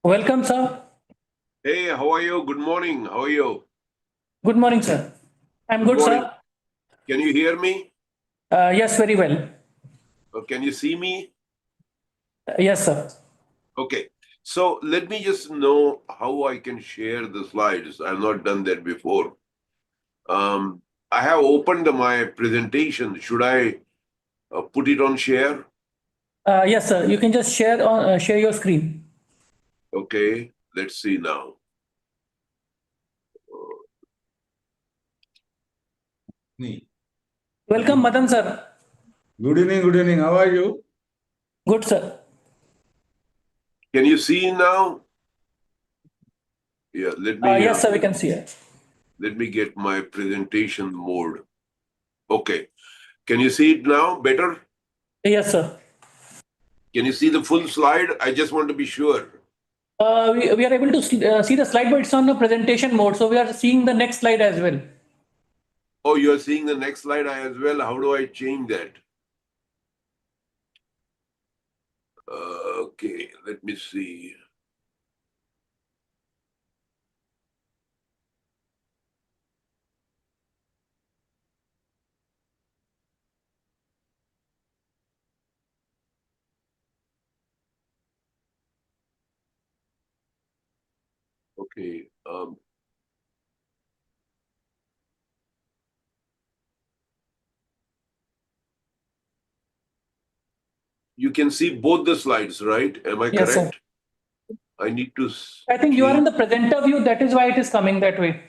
Welcome, sir. Hey, how are you? Good morning. How are you? Good morning, sir. I'm good, morning. sir. Can you hear me? Yes, very well. Can you see me? Yes, sir. Okay. So let me just know how I can share the slides. I've not done that before. I have opened my presentation. Should I put it on share? Yes, sir. You can just share your screen. Okay. Let's see now. Me. Welcome, Madan, sir. Good evening, good evening. How are you? Good, sir. Can you see now? Yeah. Yes, sir. We can see it. Let me get my presentation mode. Okay. Can you see it now better? Yes, sir. Can you see the full slide? I just want to be sure. We are able to see the slide, but it's on the presentation mode. So we are seeing the next slide as well. Oh, you're seeing the next slide as well. How do I change that? Okay, let me see. Okay. You can see both the slides, right? Am I Yes, correct? sir. I need to. I think you are in the presenter view. That is why it is coming that way.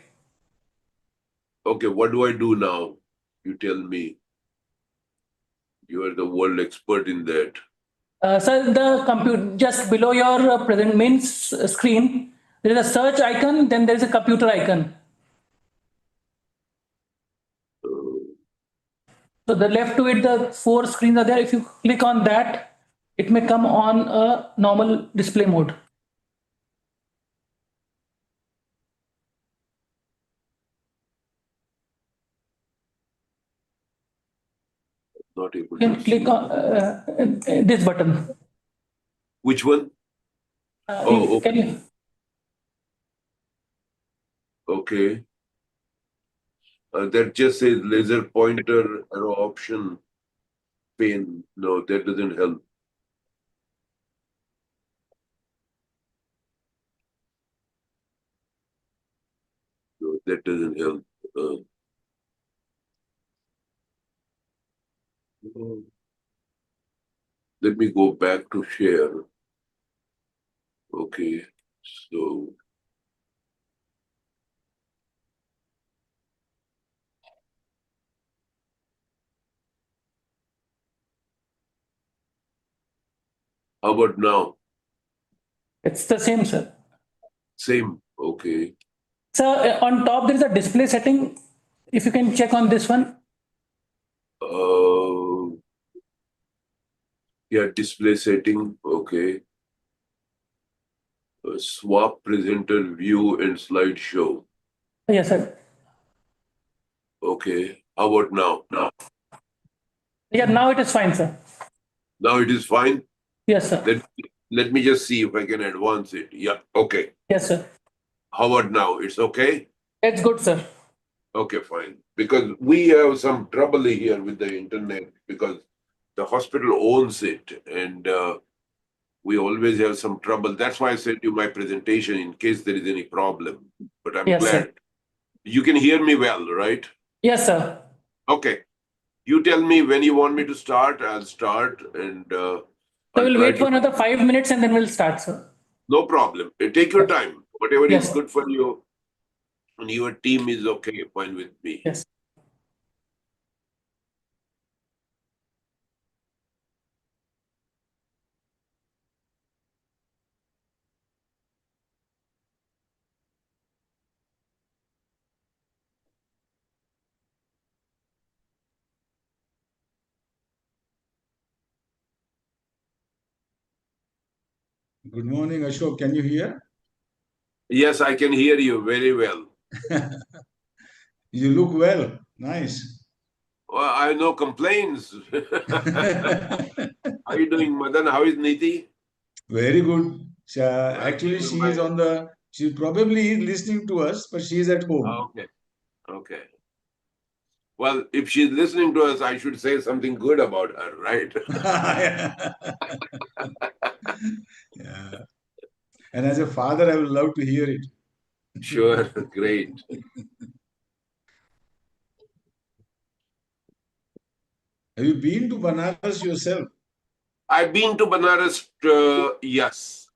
Okay, what do I do now? You tell me. You are the world expert in that. Sir, the computer just below your present main screen, there is a search icon. Then there is a computer icon. So the left to it, the four screens are there. If you click on that, it may come on a normal display mode. Not able You to can click see. on this button. Which one? Oh, Can you? okay. That just says laser pointer arrow option pane. No, that doesn't help. No, that doesn't help. Let me go back to share. Okay, so how about now? It's the same, sir. Same. Okay. So on top there is a display setting. If you can check on this one. Yeah, display setting. Okay. Swap presenter view and slideshow. Yes, sir. Okay. How about now? Yeah, now it is fine, sir. Now it is fine. Yes, sir. Let me just see if I can advance it. Yeah. Okay. Yes, sir. How about now? It's okay? It's good, sir. Okay, fine. Because we have some trouble here with the internet because the hospital owns it and we always have some trouble. That's why I sent you my presentation in case there is any problem. But I'm Yes, glad. sir. You can hear me well, right? Yes, sir. Okay. You tell me when you want me to start, I'll start and So I'll we'll try wait for another 5 minutes and then we'll start, sir. No problem. Take your time. Whatever Yes, is good for you and your team is okay, fine with me. yes. Good morning, Ashok. Can you hear? Yes, I can hear you very well. You look well. Nice. Well, I have no complaints. How are you doing, Madan? How is Niti? Very good. Actually, she is on the, she probably is listening to us, but she is at home. Okay. Okay. Well, if she's listening to us, I should say something good about her, right? Yeah. And as a father, I would love to hear it. Sure. Great. Have you been to Banaras yourself? I've been to Banaras, yes.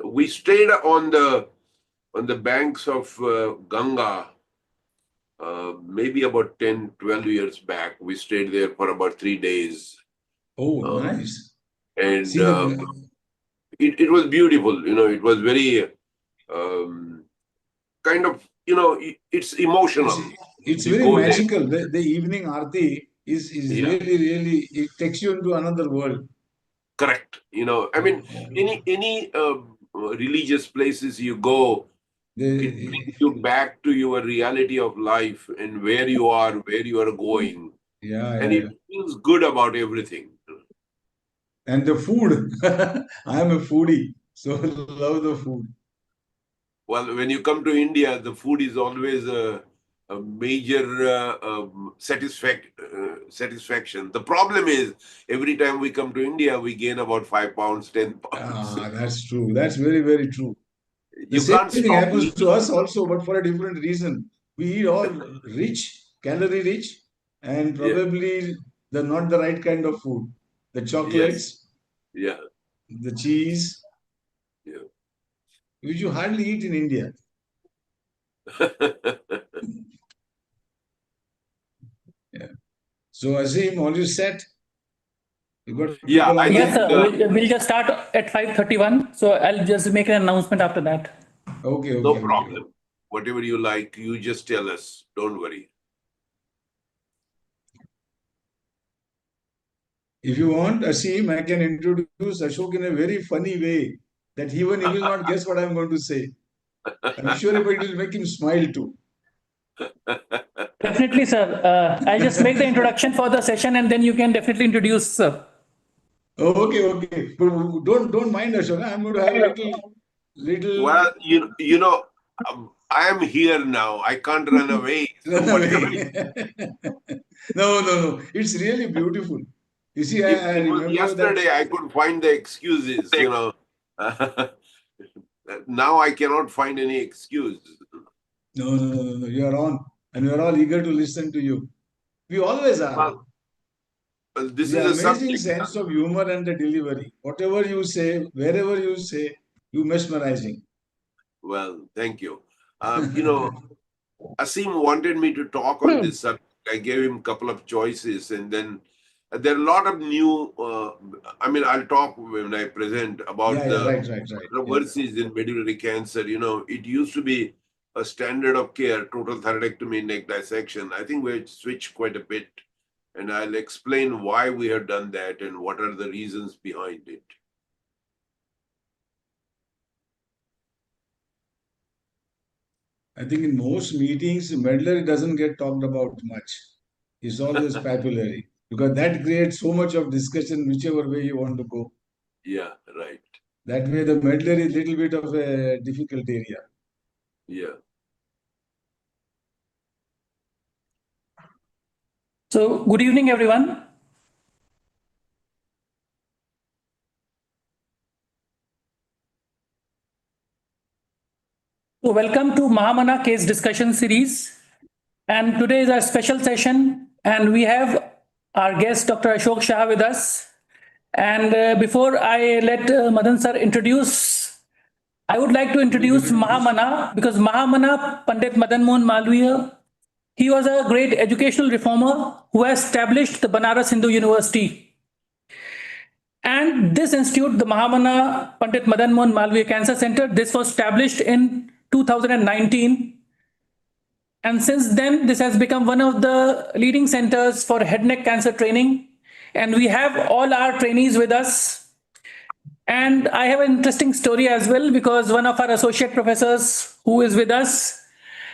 We stayed on the banks of Ganga, maybe about 10, 12 years back. We stayed there for about 3 days. Oh, Uh, nice. and See the, it was beautiful. It was very kind of, it's emotional. it's You very go there. magical. The evening aarti is Yeah. really, it takes you into another world. Correct. I mean, any religious places you go, it brings you back to your reality of life and where you are going. Yeah, And yeah, it yeah. feels good about everything. And the food. I am a foodie, so love the food. Well, when you come to India, the food is always a major satisfaction. The problem is, every time we come to India, we gain about 5 pounds, 10 pounds. Ah, that's true. That's very, very true. The You same can't thing stop happens to eating. us also, but for a different reason. We eat all rich, calorie rich, and Yeah. probably not the right kind of food. The Yes. chocolates, Yeah. the cheese, Yeah. which you hardly eat in India. Yeah. So Azim, all you set? You got Yeah, people I online? Yes, think sir. We'll just start at 5:31. So I'll just make an announcement after that. Okay, no okay, okay. problem. Whatever you like, you just tell us. Don't worry. If you want, Asim, I can introduce Ashok in a very funny way that even he will not guess what I'm going to say. I'm sure it will make him smile too. Definitely, sir. I'll just make the introduction for the session and then you can definitely introduce, sir. Oh, okay, okay. But don't mind Ashok. I'm going to have a little Well, I am here now. I can't run away. So run whatever. away. No. It's really beautiful. You see, If I it was remember that. yesterday, I could find the excuses. Now I cannot find any excuse. No. You are on. And we are all eager to listen to you. We always are. Well, this The is a amazing subject. sense of humor and the delivery. Whatever you say, wherever you say, you mesmerizing. Well, thank you. Asim wanted me to talk on this subject. I gave him a couple of choices, and then there are a lot of new. I'll talk when I present about Yeah, the right. Yeah. controversies in medullary cancer. It used to be a standard of care, total thyroidectomy, neck dissection. I think we've switched quite a bit, and I'll explain why we have done that and what are the reasons behind it. I think in most meetings, medullary doesn't get talked about much. It's always papillary because that creates so much of discussion, whichever way you want to go. Yeah, right. That way, the medullary is a little bit of a difficult area. Yeah. So good evening, everyone. So welcome to Mahamana Case Discussion Series. And today is our special session. And we have our guest, Dr. Ashok Shah, with us. And before I let Madan sir introduce, I would like to introduce Mahamana, because Mahamana Pandit Madan Mohan Malviya, he was a great educational reformer who established the Banaras Hindu University. And this institute, the Mahamana Pandit Madan Mohan Malviya Cancer Center, this was established in 2019. And since then, this has become one of the leading centers for head neck cancer training. And we have all our trainees with us. And I have an interesting story as well, because one of our associate professors who is with us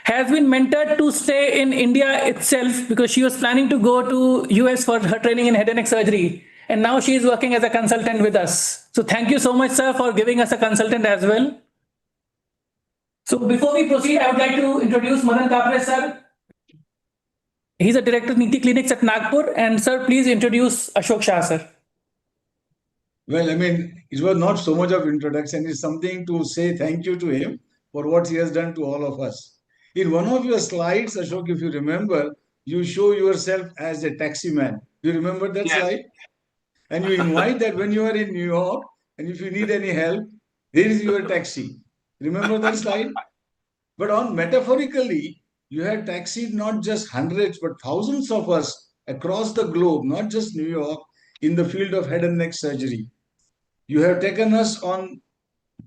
has been mentored to stay in India itself, because she was planning to go to US for her training in head and neck surgery. and now she is working as a consultant with us. So thank you so much, sir, for giving us a consultant as well. So before we proceed, I would like to introduce Madan Kapre, sir. He's a director Niti Clinics at Nagpur. And sir, please introduce Ashok Shah, sir. Well, I mean, it was not so much of introduction. It's something to say thank you to him for what he has done to all of us. In one of your slides, Ashok, if you remember, you show yourself as a taxi man. You remember that Yes. slide? And you invite that when you are in New York and if you need any help, here is your taxi. Remember that slide? But on metaphorically, you have taxied not just hundreds but thousands of us across the globe, not just New York, in the field of head and neck surgery. You have taken us on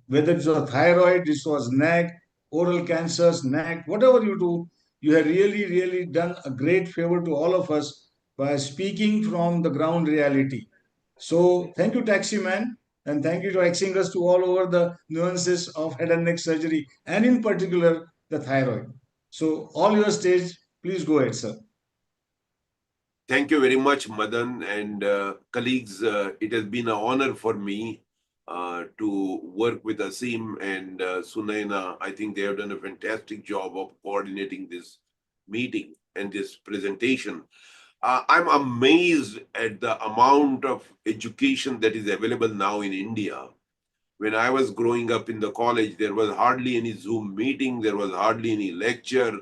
whether it was thyroid, this was neck, oral cancers, neck, whatever you do, you have really, really done a great favor to all of us by speaking from the ground reality. So thank you, Taxi Man, and thank you for axing us to all over the nuances of head and neck surgery, and in particular, the thyroid. So all your stage, please go ahead, sir. Thank you very much, Madan and colleagues. It has been an honor for me to work with Asim and Sunaina. I think they have done a fantastic job of coordinating this meeting and this presentation. I'm amazed at the amount of education that is available now in India. When I was growing up in the college, there was hardly any Zoom meeting, there was hardly any lecture.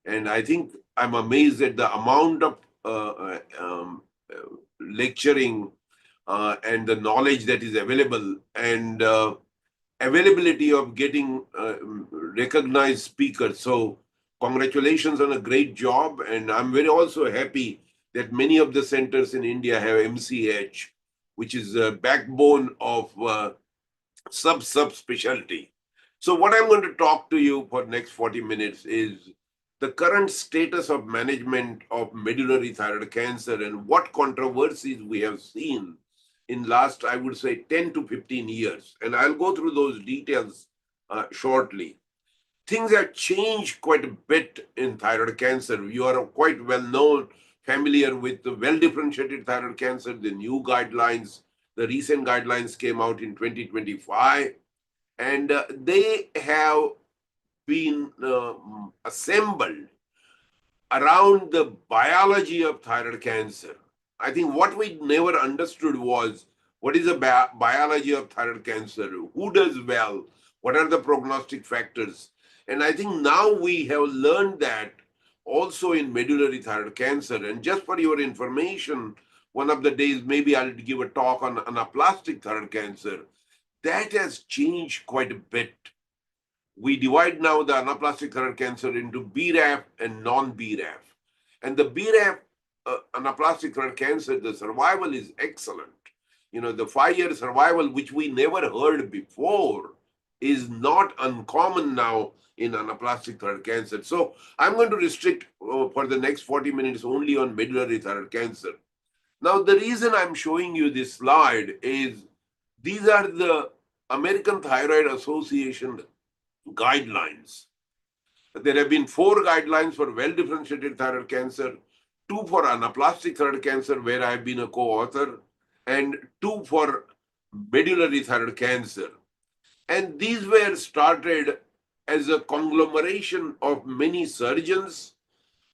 And I think I'm amazed at the amount of lecturing and the knowledge that is available, and availability of getting recognized speakers. So congratulations on a great job. And I'm very also happy that many of the centers in India have MCH, which is the backbone of subspecialty. So what I'm going to talk to you for next 40 minutes is the current status of management of medullary thyroid cancer and what controversies we have seen in last, I would say, 10 to 15 years. And I'll go through those details shortly. Things have changed quite a bit in thyroid cancer. You are quite well known, familiar with the well-differentiated thyroid cancer, the new guidelines. The recent guidelines came out in 2025, and they have been assembled around the biology of thyroid cancer. I think what we never understood was what is the biology of thyroid cancer, who does well, what are the prognostic factors. And I think now we have learned that also in medullary thyroid cancer. And just for your information, one of the days maybe I'll give a talk on anaplastic thyroid cancer. That has changed quite a bit. We divide now the anaplastic thyroid cancer into BRAF and non-BRAF. And the BRAF anaplastic thyroid cancer, the survival is excellent. You know, the 5-year survival, which we never heard before, is not uncommon now in anaplastic thyroid cancer. So I'm going to restrict for the next 40 minutes only on medullary thyroid cancer. Now, the reason I'm showing you this slide is these are the American Thyroid Association guidelines. There have been 4 guidelines for well-differentiated thyroid cancer, 2 for anaplastic thyroid cancer, where I've been a co-author, and 2 for medullary thyroid cancer. And these were started as a conglomeration of many surgeons,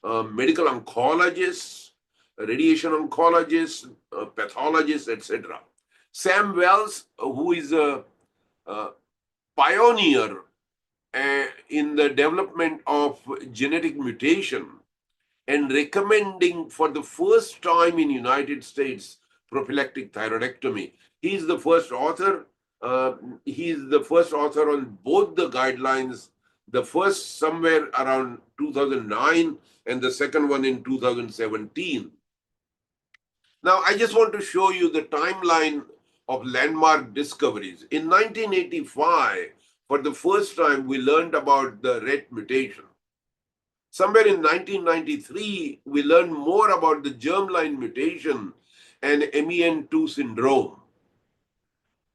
medical oncologists, radiation oncologists, pathologists, etc. Sam Wells, who is a pioneer in the development of genetic mutation and recommending for the first time in United States prophylactic thyroidectomy. He's the first author. He's the first author on both the guidelines, the first somewhere around 2009 and the second one in 2017. Now, I just want to show you the timeline of landmark discoveries. In 1985, for the first time, we learned about the RET mutation. Somewhere in 1993, we learned more about the germline mutation and MEN2 syndrome.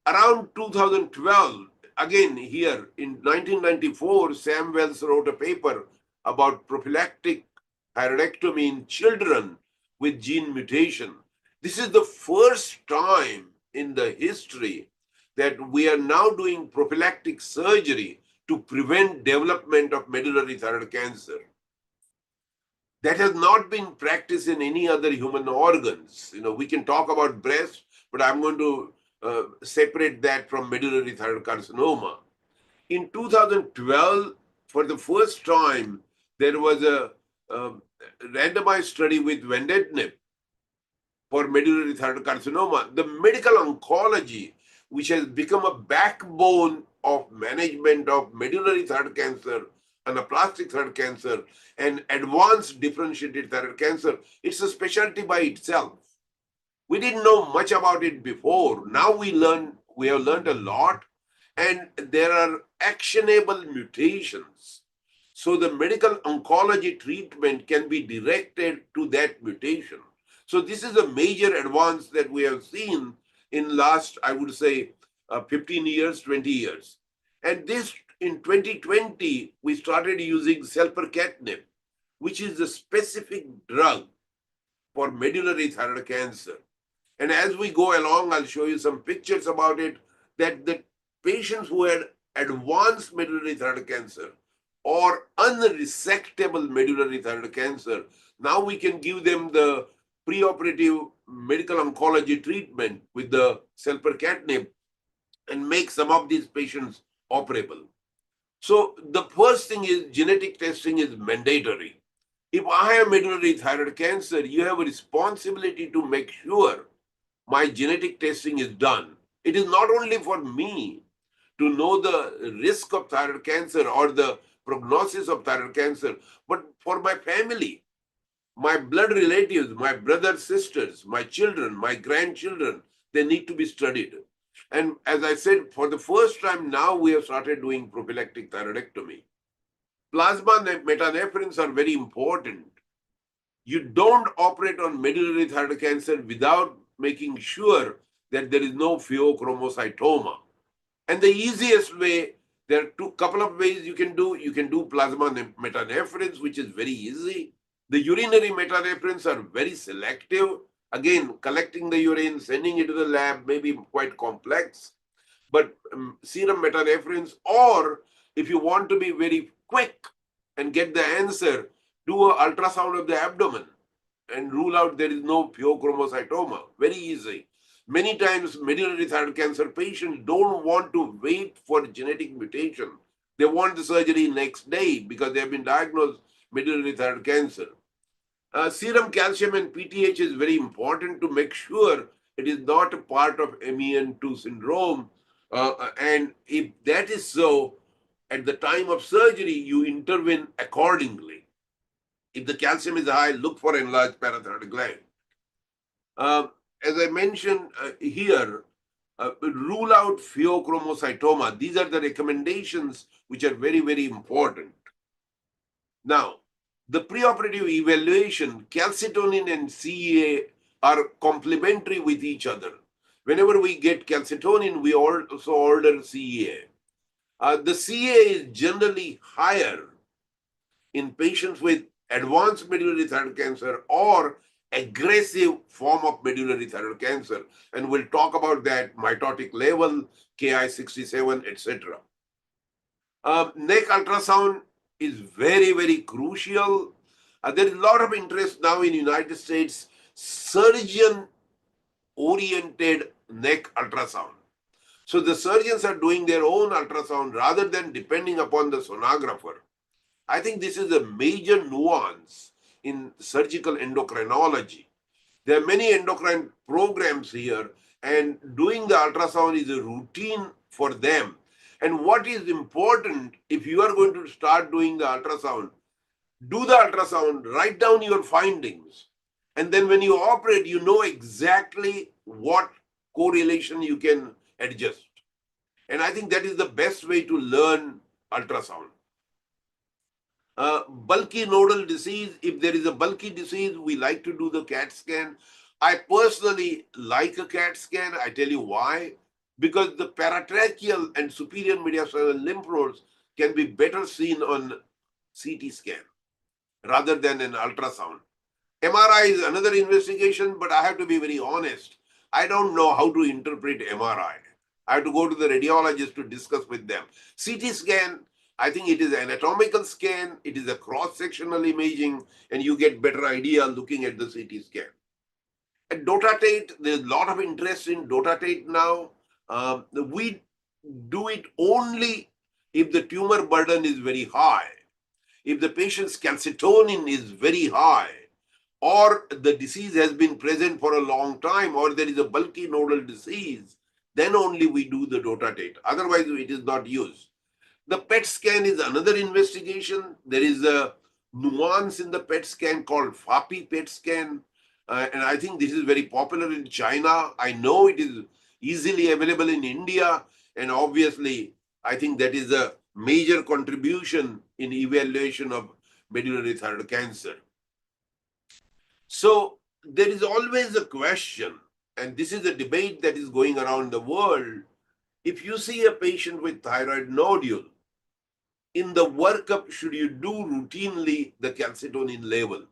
Around 2012, again here in 1994, Sam Wells wrote a paper about prophylactic thyroidectomy in children with gene mutation. This is the first time in the history that we are now doing prophylactic surgery to prevent development of medullary thyroid cancer. That has not been practiced in any other human organs. We can talk about breast, but I'm going to separate that from medullary thyroid carcinoma. In 2012, for the first time, there was a randomized study with Vendetinib for medullary thyroid carcinoma. The medical oncology, which has become a backbone of management of medullary thyroid cancer, anaplastic thyroid cancer, and advanced differentiated thyroid cancer, it's a specialty by itself. We didn't know much about it before. Now we have learned a lot, and there are actionable mutations. So the medical oncology treatment can be directed to that mutation. So this is a major advance that we have seen in last, I would say, 15 years, 20 years. And this, in 2020, we started using selpercatinib, which is a specific drug for medullary thyroid cancer. And as we go along, I'll show you some pictures about it, that the patients who had advanced medullary thyroid cancer or unresectable medullary thyroid cancer, now we can give them the preoperative medical oncology treatment with the selpercatinib and make some of these patients operable. So the first thing is genetic testing is mandatory. If I have medullary thyroid cancer, you have a responsibility to make sure my genetic testing is done. It is not only for me to know the risk of thyroid cancer or the prognosis of thyroid cancer, but for my family, my blood relatives, my brothers, sisters, my children, my grandchildren, they need to be studied. And as I said, for the first time now, we have started doing prophylactic thyroidectomy. Plasma metanephrines are very important. You don't operate on medullary thyroid cancer without making sure that there is no pheochromocytoma. And the easiest way, there are couple of ways you can do. You can do plasma metanephrines, which is very easy. The urinary metanephrines are very selective. Again, collecting the urine, sending it to the lab may be quite complex. But serum metanephrines, or if you want to be very quick and get the answer, do an ultrasound of the abdomen and rule out there is no pheochromocytoma. Very easy. Many times medullary thyroid cancer patients don't want to wait for genetic mutation. They want the surgery next day because they have been diagnosed medullary thyroid cancer. Serum calcium and PTH is very important to make sure it is not a part of MEN2 syndrome. And if that is so, at the time of surgery, you intervene accordingly. If the calcium is high, look for enlarged parathyroid gland. As I mentioned here, rule out pheochromocytoma. These are the recommendations which are very, very important. Now, the preoperative evaluation, calcitonin and CEA are complementary with each other. Whenever we get calcitonin, we also order CEA. The CEA is generally higher in patients with advanced medullary thyroid cancer or aggressive form of medullary thyroid cancer. And we'll talk about that, mitotic level, Ki67, etc. Neck ultrasound is very, very crucial. There is a lot of interest now in the United States, surgeon-oriented neck ultrasound. So the surgeons are doing their own ultrasound rather than depending upon the sonographer. I think this is a major nuance in surgical endocrinology. There are many endocrine programs here, and doing the ultrasound is a routine for them. And what is important, if you are going to start doing the ultrasound, do the ultrasound, write down your findings. And then when you operate, you know exactly what correlation you can adjust. And I think that is the best way to learn ultrasound. Bulky nodal disease, if there is a bulky disease, we like to do the CAT scan. I personally like a CAT scan. I tell you why. Because the paratracheal and superior mediastinal lymph nodes can be better seen on CT scan rather than an ultrasound. MRI is another investigation, but I have to be very honest. I don't know how to interpret MRI. I have to go to the radiologist to discuss with them. CT scan, I think it is an anatomical scan, it is a cross-sectional imaging, and you get better idea looking at the CT scan. At dotatate, there's a lot of interest in dotatate now. We do it only if the tumor burden is very high, if the patient's calcitonin is very high, or the disease has been present for a long time, or there is a bulky nodal disease, then only we do the dotatate. Otherwise, it is not used. The PET scan is another investigation. There is a nuance in the PET scan called FAPI PET scan. And I think this is very popular in China. I know it is easily available in India. And obviously, I think that is a major contribution in evaluation of medullary thyroid cancer. So there is always a question, and this is a debate that is going around the world. If you see a patient with thyroid nodule, in the workup, should you do routinely the calcitonin level?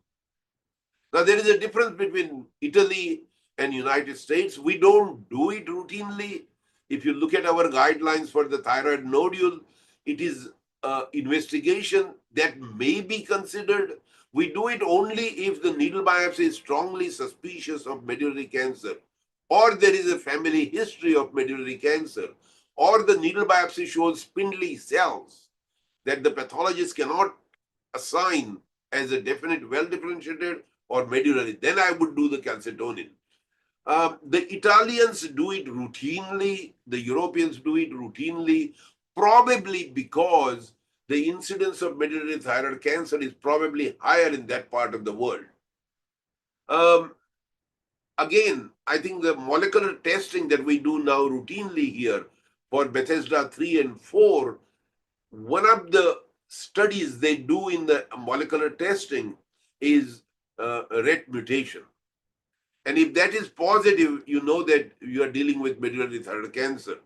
Now, there is a difference between Italy and United States. We don't do it routinely. If you look at our guidelines for the thyroid nodule, it is an investigation that may be considered. We do it only if the needle biopsy is strongly suspicious of medullary cancer, or there is a family history of medullary cancer, or the needle biopsy shows spindly cells that the pathologist cannot assign as a definite well-differentiated or medullary. Then I would do the calcitonin. The Italians do it routinely. The Europeans do it routinely, probably because the incidence of medullary thyroid cancer is probably higher in that part of the world. Again, I think the molecular testing that we do now routinely here for Bethesda 3 and 4, one of the studies they do in the molecular testing is RET mutation. And if that is positive, you know that you are dealing with medullary thyroid cancer.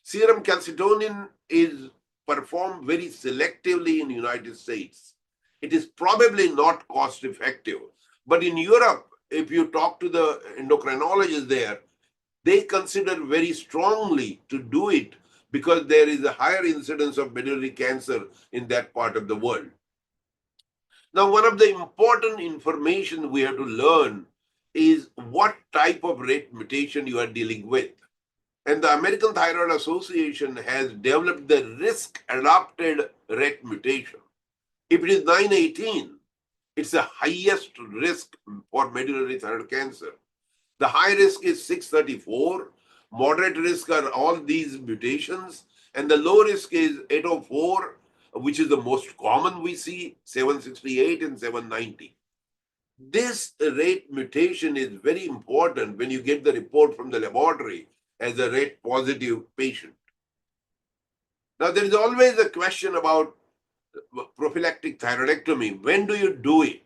Serum calcitonin is performed very selectively in the United States. It is probably not cost effective. But in Europe, if you talk to the endocrinologists there, they consider very strongly to do it because there is a higher incidence of medullary cancer in that part of the world. Now, one of the important information we have to learn is what type of RET mutation you are dealing with. And the American Thyroid Association has developed the risk-adapted RET mutation. If it is 918, it's the highest risk for medullary thyroid cancer. The high risk is 634. Moderate risk are all these mutations. And the low risk is 804, which is the most common we see, 768 and 790. This RET mutation is very important when you get the report from the laboratory as a RET positive patient. Now, there is always a question about prophylactic thyroidectomy. When do you do it?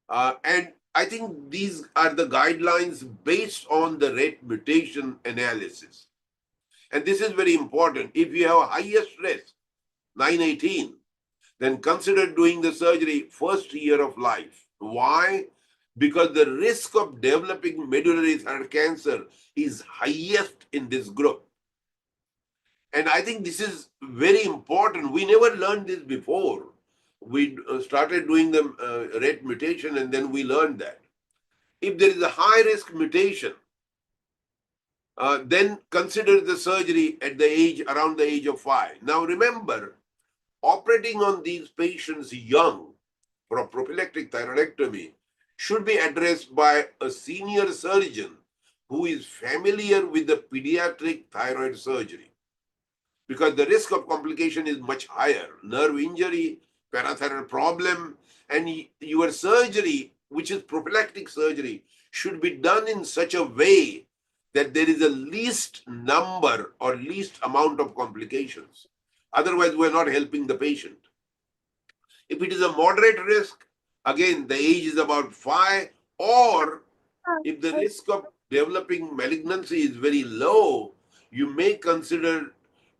And I think these are the guidelines based on the RET mutation analysis. And this is very important. If you have highest risk, 918, then consider doing the surgery first year of life. Why? Because the risk of developing medullary thyroid cancer is highest in this group. And I think this is very important. We never learned this before. We started doing the RET mutation and then we learned that. If there is a high risk mutation, then consider the surgery at around the age of 5. Now remember, operating on these patients young for a prophylactic thyroidectomy should be addressed by a senior surgeon who is familiar with the pediatric thyroid surgery, because the risk of complication is much higher. Nerve injury, parathyroid problem, and your surgery, which is prophylactic surgery, should be done in such a way that there is a least number or least amount of complications. Otherwise, we're not helping the patient. If it is a moderate risk, again, the age is about 5, or if the risk of developing malignancy is very low, you may consider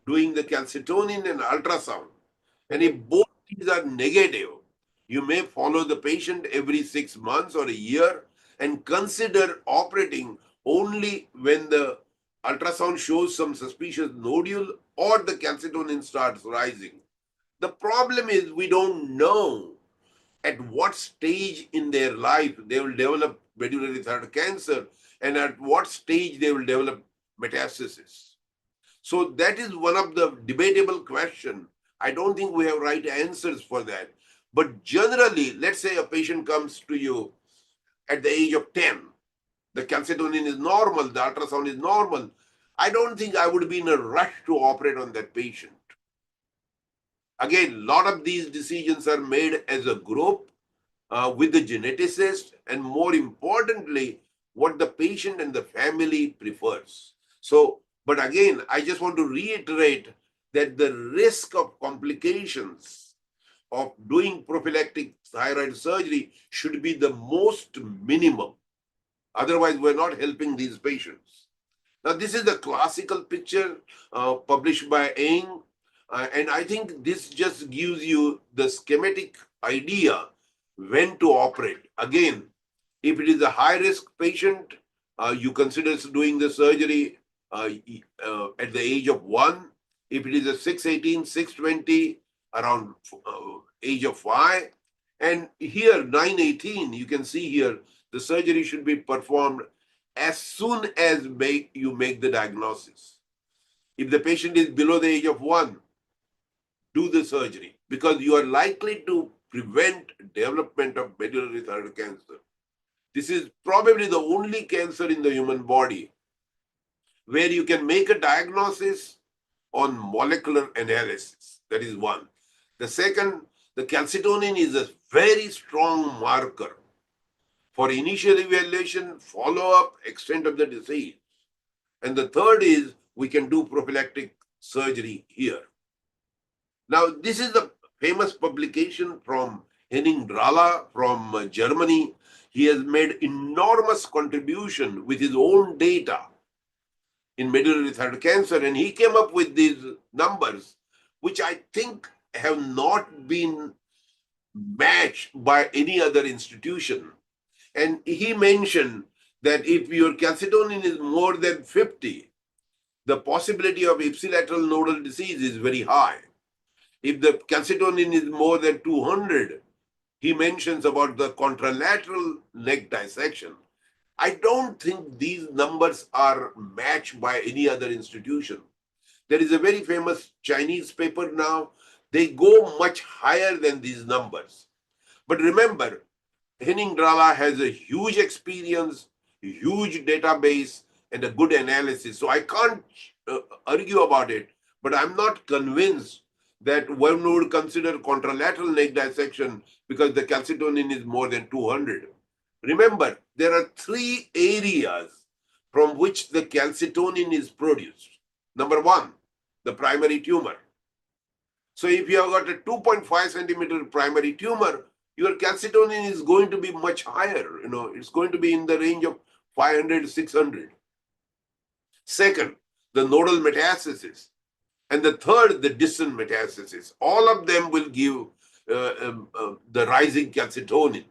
doing the calcitonin and ultrasound. And if both these are negative, You may follow the patient every 6 months or a year and consider operating only when the ultrasound shows some suspicious nodule or the calcitonin starts rising. The problem is we don't know at what stage in their life they will develop medullary thyroid cancer and at what stage they will develop metastasis. So that is one of the debatable question. I don't think we have right answers for that. But generally, let's say a patient comes to you at the age of 10. The calcitonin is normal, the ultrasound is normal. I don't think I would be in a rush to operate on that patient. Again, a lot of these decisions are made as a group with the geneticist, and more importantly, what the patient and the family prefers. So, but again, I just want to reiterate that the risk of complications of doing prophylactic thyroid surgery should be the most minimum. Otherwise, we're not helping these patients. Now, this is the classical picture published by Eng, and I think this just gives you the schematic idea when to operate. Again, if it is a high-risk patient, you consider doing the surgery at the age of 1. If it is a 618, 620, around age of 5. And here, 918, you can see here, the surgery should be performed as soon as you make the diagnosis. If the patient is below the age of 1, do the surgery because you are likely to prevent development of medullary thyroid cancer. This is probably the only cancer in the human body where you can make a diagnosis on molecular analysis. That is one. The second, the calcitonin is a very strong marker for initial evaluation, follow-up, extent of the disease. And the third is we can do prophylactic surgery here. Now, this is the famous publication from Henning Drala from Germany. He has made enormous contribution with his own data in medullary thyroid cancer, and he came up with these numbers, which I think have not been matched by any other institution. And he mentioned that if your calcitonin is more than 50, the possibility of ipsilateral nodal disease is very high. If the calcitonin is more than 200, he mentions about the contralateral neck dissection. I don't think these numbers are matched by any other institution. There is a very famous Chinese paper now. They go much higher than these numbers. But remember, Henning Drala has a huge experience, huge database, and a good analysis. So I can't argue about it, but I'm not convinced that one would consider contralateral neck dissection because the calcitonin is more than 200. Remember, there are 3 areas from which the calcitonin is produced. Number 1, the primary tumor. So if you have got a 2.5 centimeter primary tumor, your calcitonin is going to be much higher. It's going to be in the range of 500, 600. Second, the nodal metastasis. And the third, the distant metastasis. All of them will give the rising calcitonin.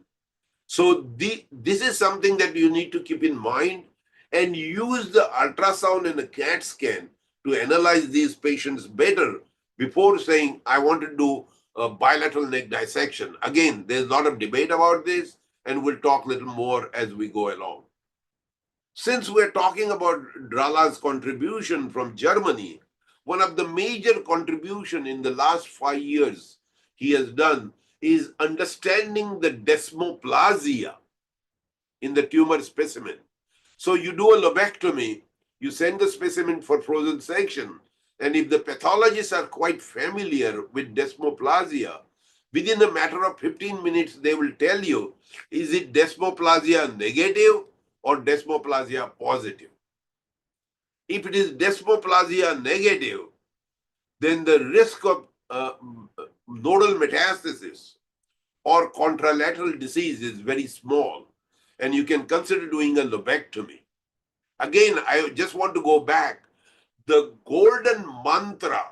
So this is something that you need to keep in mind and use the ultrasound and the CAT scan to analyze these patients better before saying, I want to do a bilateral neck dissection. Again, there's a lot of debate about this, and we'll talk a little more as we go along. Since we're talking about Drala's contribution from Germany, one of the major contribution in the last 5 years he has done is understanding the desmoplasia in the tumor specimen. So you do a lobectomy, you send the specimen for frozen section, and if the pathologists are quite familiar with desmoplasia, within a matter of 15 minutes, they will tell you, is it desmoplasia negative or desmoplasia positive? If it is desmoplasia negative, then the risk of nodal metastasis or contralateral disease is very small, and you can consider doing a lobectomy. Again, I just want to go back. The golden mantra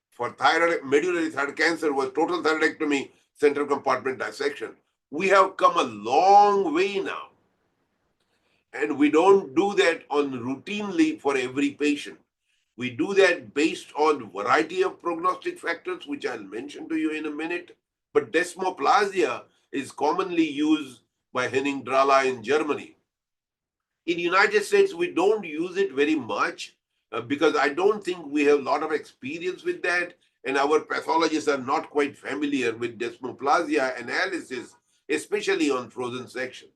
for medullary thyroid cancer was total thyroidectomy, central compartment dissection. We have come a long way now. And we don't do that on routinely for every patient. We do that based on variety of prognostic factors, which I'll mention to you in a minute. But desmoplasia is commonly used by Henning-Drala in Germany. In United States, we don't use it very much because I don't think we have a lot of experience with that, and our pathologists are not quite familiar with desmoplasia analysis, especially on frozen section.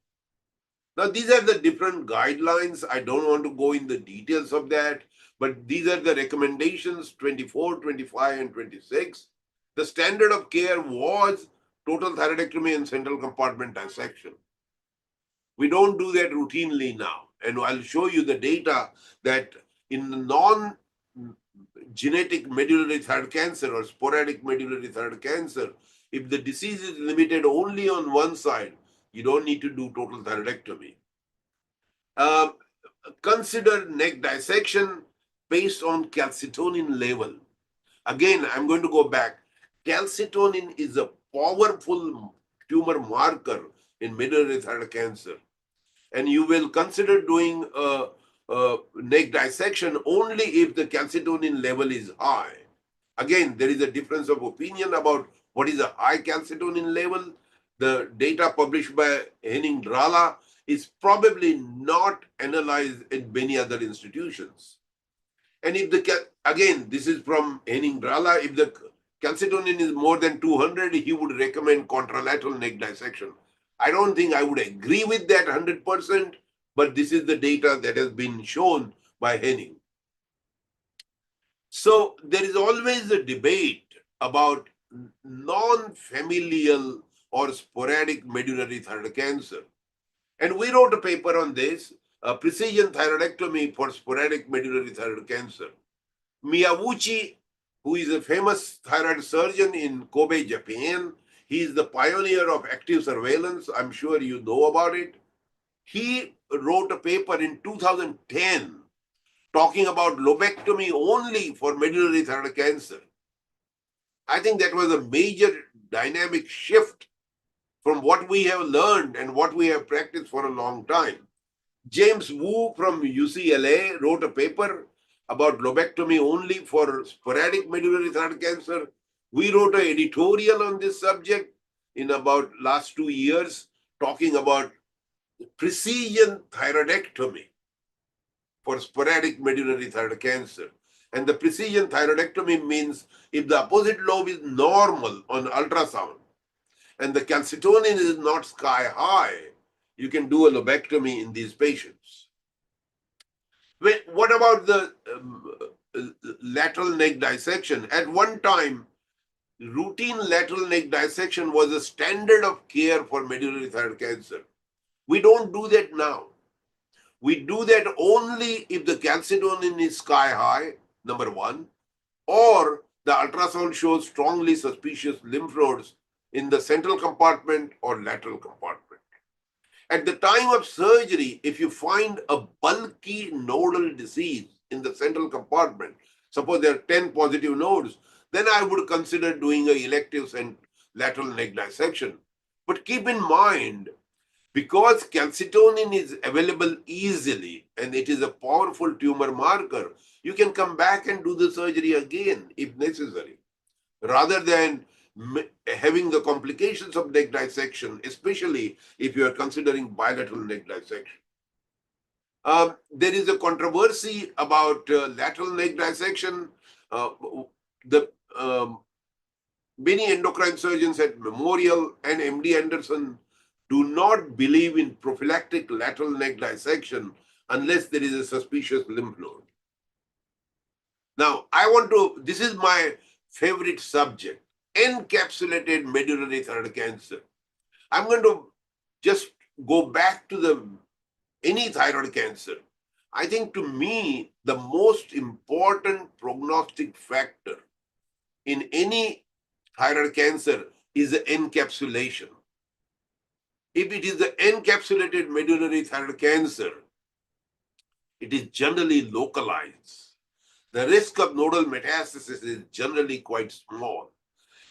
Now, these are the different guidelines. I don't want to go in the details of that, but these are the recommendations 24, 25, and 26. The standard of care was total thyroidectomy and central compartment dissection. We don't do that routinely now. And I'll show you the data that in non-genetic medullary thyroid cancer or sporadic medullary thyroid cancer, if the disease is limited only on one side, you don't need to do total thyroidectomy. Consider neck dissection based on calcitonin level. Again, I'm going to go back. Calcitonin is a powerful tumor marker in medullary thyroid cancer. And you will consider doing a neck dissection only if the calcitonin level is high. Again, there is a difference of opinion about what is a high calcitonin level. The data published by Henning-Drala is probably not analyzed in many other institutions. And if again, this is from Henning-Drala, if the calcitonin is more than 200, he would recommend contralateral neck dissection. I don't think I would agree with that 100%, but this is the data that has been shown by Henning. So there is always a debate about non-familial or sporadic medullary thyroid cancer. And we wrote a paper on this, precision thyroidectomy for sporadic medullary thyroid cancer. Miyawuchi, who is a famous thyroid surgeon in Kobe, Japan, he is the pioneer of active surveillance. I'm sure you know about it. He wrote a paper in 2010 talking about lobectomy only for medullary thyroid cancer. I think that was a major dynamic shift from what we have learned and what we have practiced for a long time. James Wu from UCLA wrote a paper about lobectomy only for sporadic medullary thyroid cancer. We wrote an editorial on this subject in about last 2 years, talking about precision thyroidectomy for sporadic medullary thyroid cancer. And the precision thyroidectomy means if the opposite lobe is normal on ultrasound and the calcitonin is not sky high, you can do a lobectomy in these patients. What about the lateral neck dissection? At one time, routine lateral neck dissection was a standard of care for medullary thyroid cancer. We don't do that now. We do that only if the calcitonin is sky high, number one, or the ultrasound shows strongly suspicious lymph nodes in the central compartment or lateral compartment. At the time of surgery, if you find a bulky nodal disease in the central compartment, suppose there are 10 positive nodes, then I would consider doing an elective and lateral neck dissection. But keep in mind, because calcitonin is available easily and it is a powerful tumor marker, you can come back and do the surgery again if necessary, rather than having the complications of neck dissection, especially if you are considering bilateral neck dissection. There is a controversy about lateral neck dissection. Many endocrine surgeons at Memorial and MD Anderson do not believe in prophylactic lateral neck dissection unless there is a suspicious lymph node. Now, this is my favorite subject, encapsulated medullary thyroid cancer. I'm going to just go back to any thyroid cancer. I think to me, the most important prognostic factor in any thyroid cancer is the encapsulation. If it is the encapsulated medullary thyroid cancer, it is generally localized. The risk of nodal metastasis is generally quite small.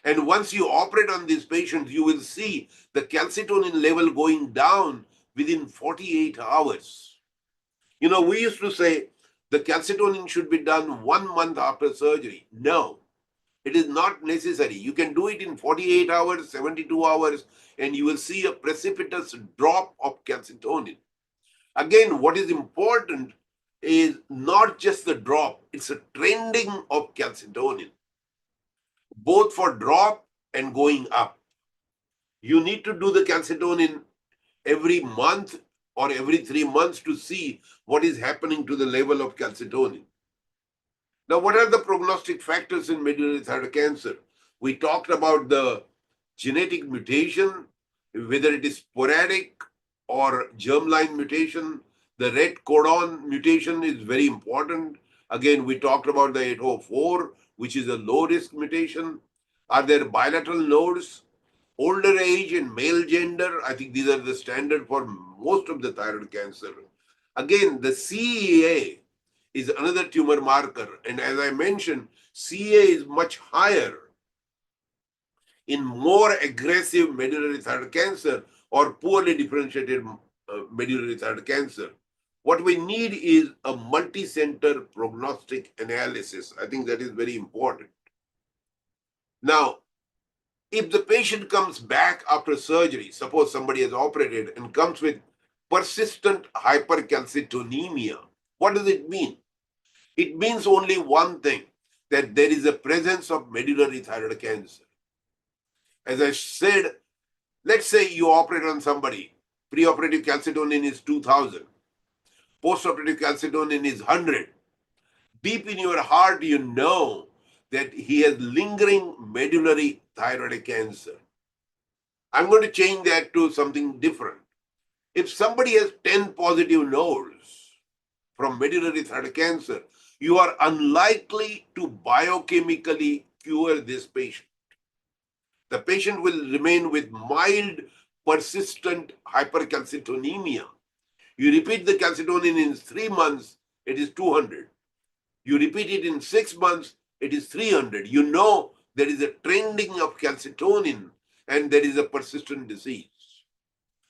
And once you operate on these patients, you will see the calcitonin level going down within 48 hours. You know, we used to say the calcitonin should be done 1 month after surgery. No, it is not necessary. You can do it in 48 hours, 72 hours, and you will see a precipitous drop of calcitonin. Again, what is important is not just the drop, it's a trending of calcitonin, both for drop and going up. You need to do the calcitonin every month or every 3 months to see what is happening to the level of calcitonin. Now, what are the prognostic factors in medullary thyroid cancer? We talked about the genetic mutation, whether it is sporadic or germline mutation. The red codon mutation is very important. Again, we talked about the 804, which is a low-risk mutation. Are there bilateral nodes? Older age and male gender, I think these are the standard for most of the thyroid cancer. Again, the CEA is another tumor marker. And as I mentioned, CEA is much higher in more aggressive medullary thyroid cancer or poorly differentiated medullary thyroid cancer. What we need is a multi-center prognostic analysis. I think that is very important. Now, if the patient comes back after surgery, suppose somebody has operated and comes with persistent hypercalcitonemia, what does it mean? It means only one thing, that there is a presence of medullary thyroid cancer. As I said, let's say you operate on somebody, preoperative calcitonin is 2000, postoperative calcitonin is 100. Deep in your heart, you know that he has lingering medullary thyroid cancer. I'm going to change that to something different. If somebody has 10 positive nodes from medullary thyroid cancer, you are unlikely to biochemically cure this patient. The patient will remain with mild, persistent hypercalcitonemia. You repeat the calcitonin in 3 months, it is 200. You repeat it in 6 months, it is 300. You know there is a trending of calcitonin and there is a persistent disease.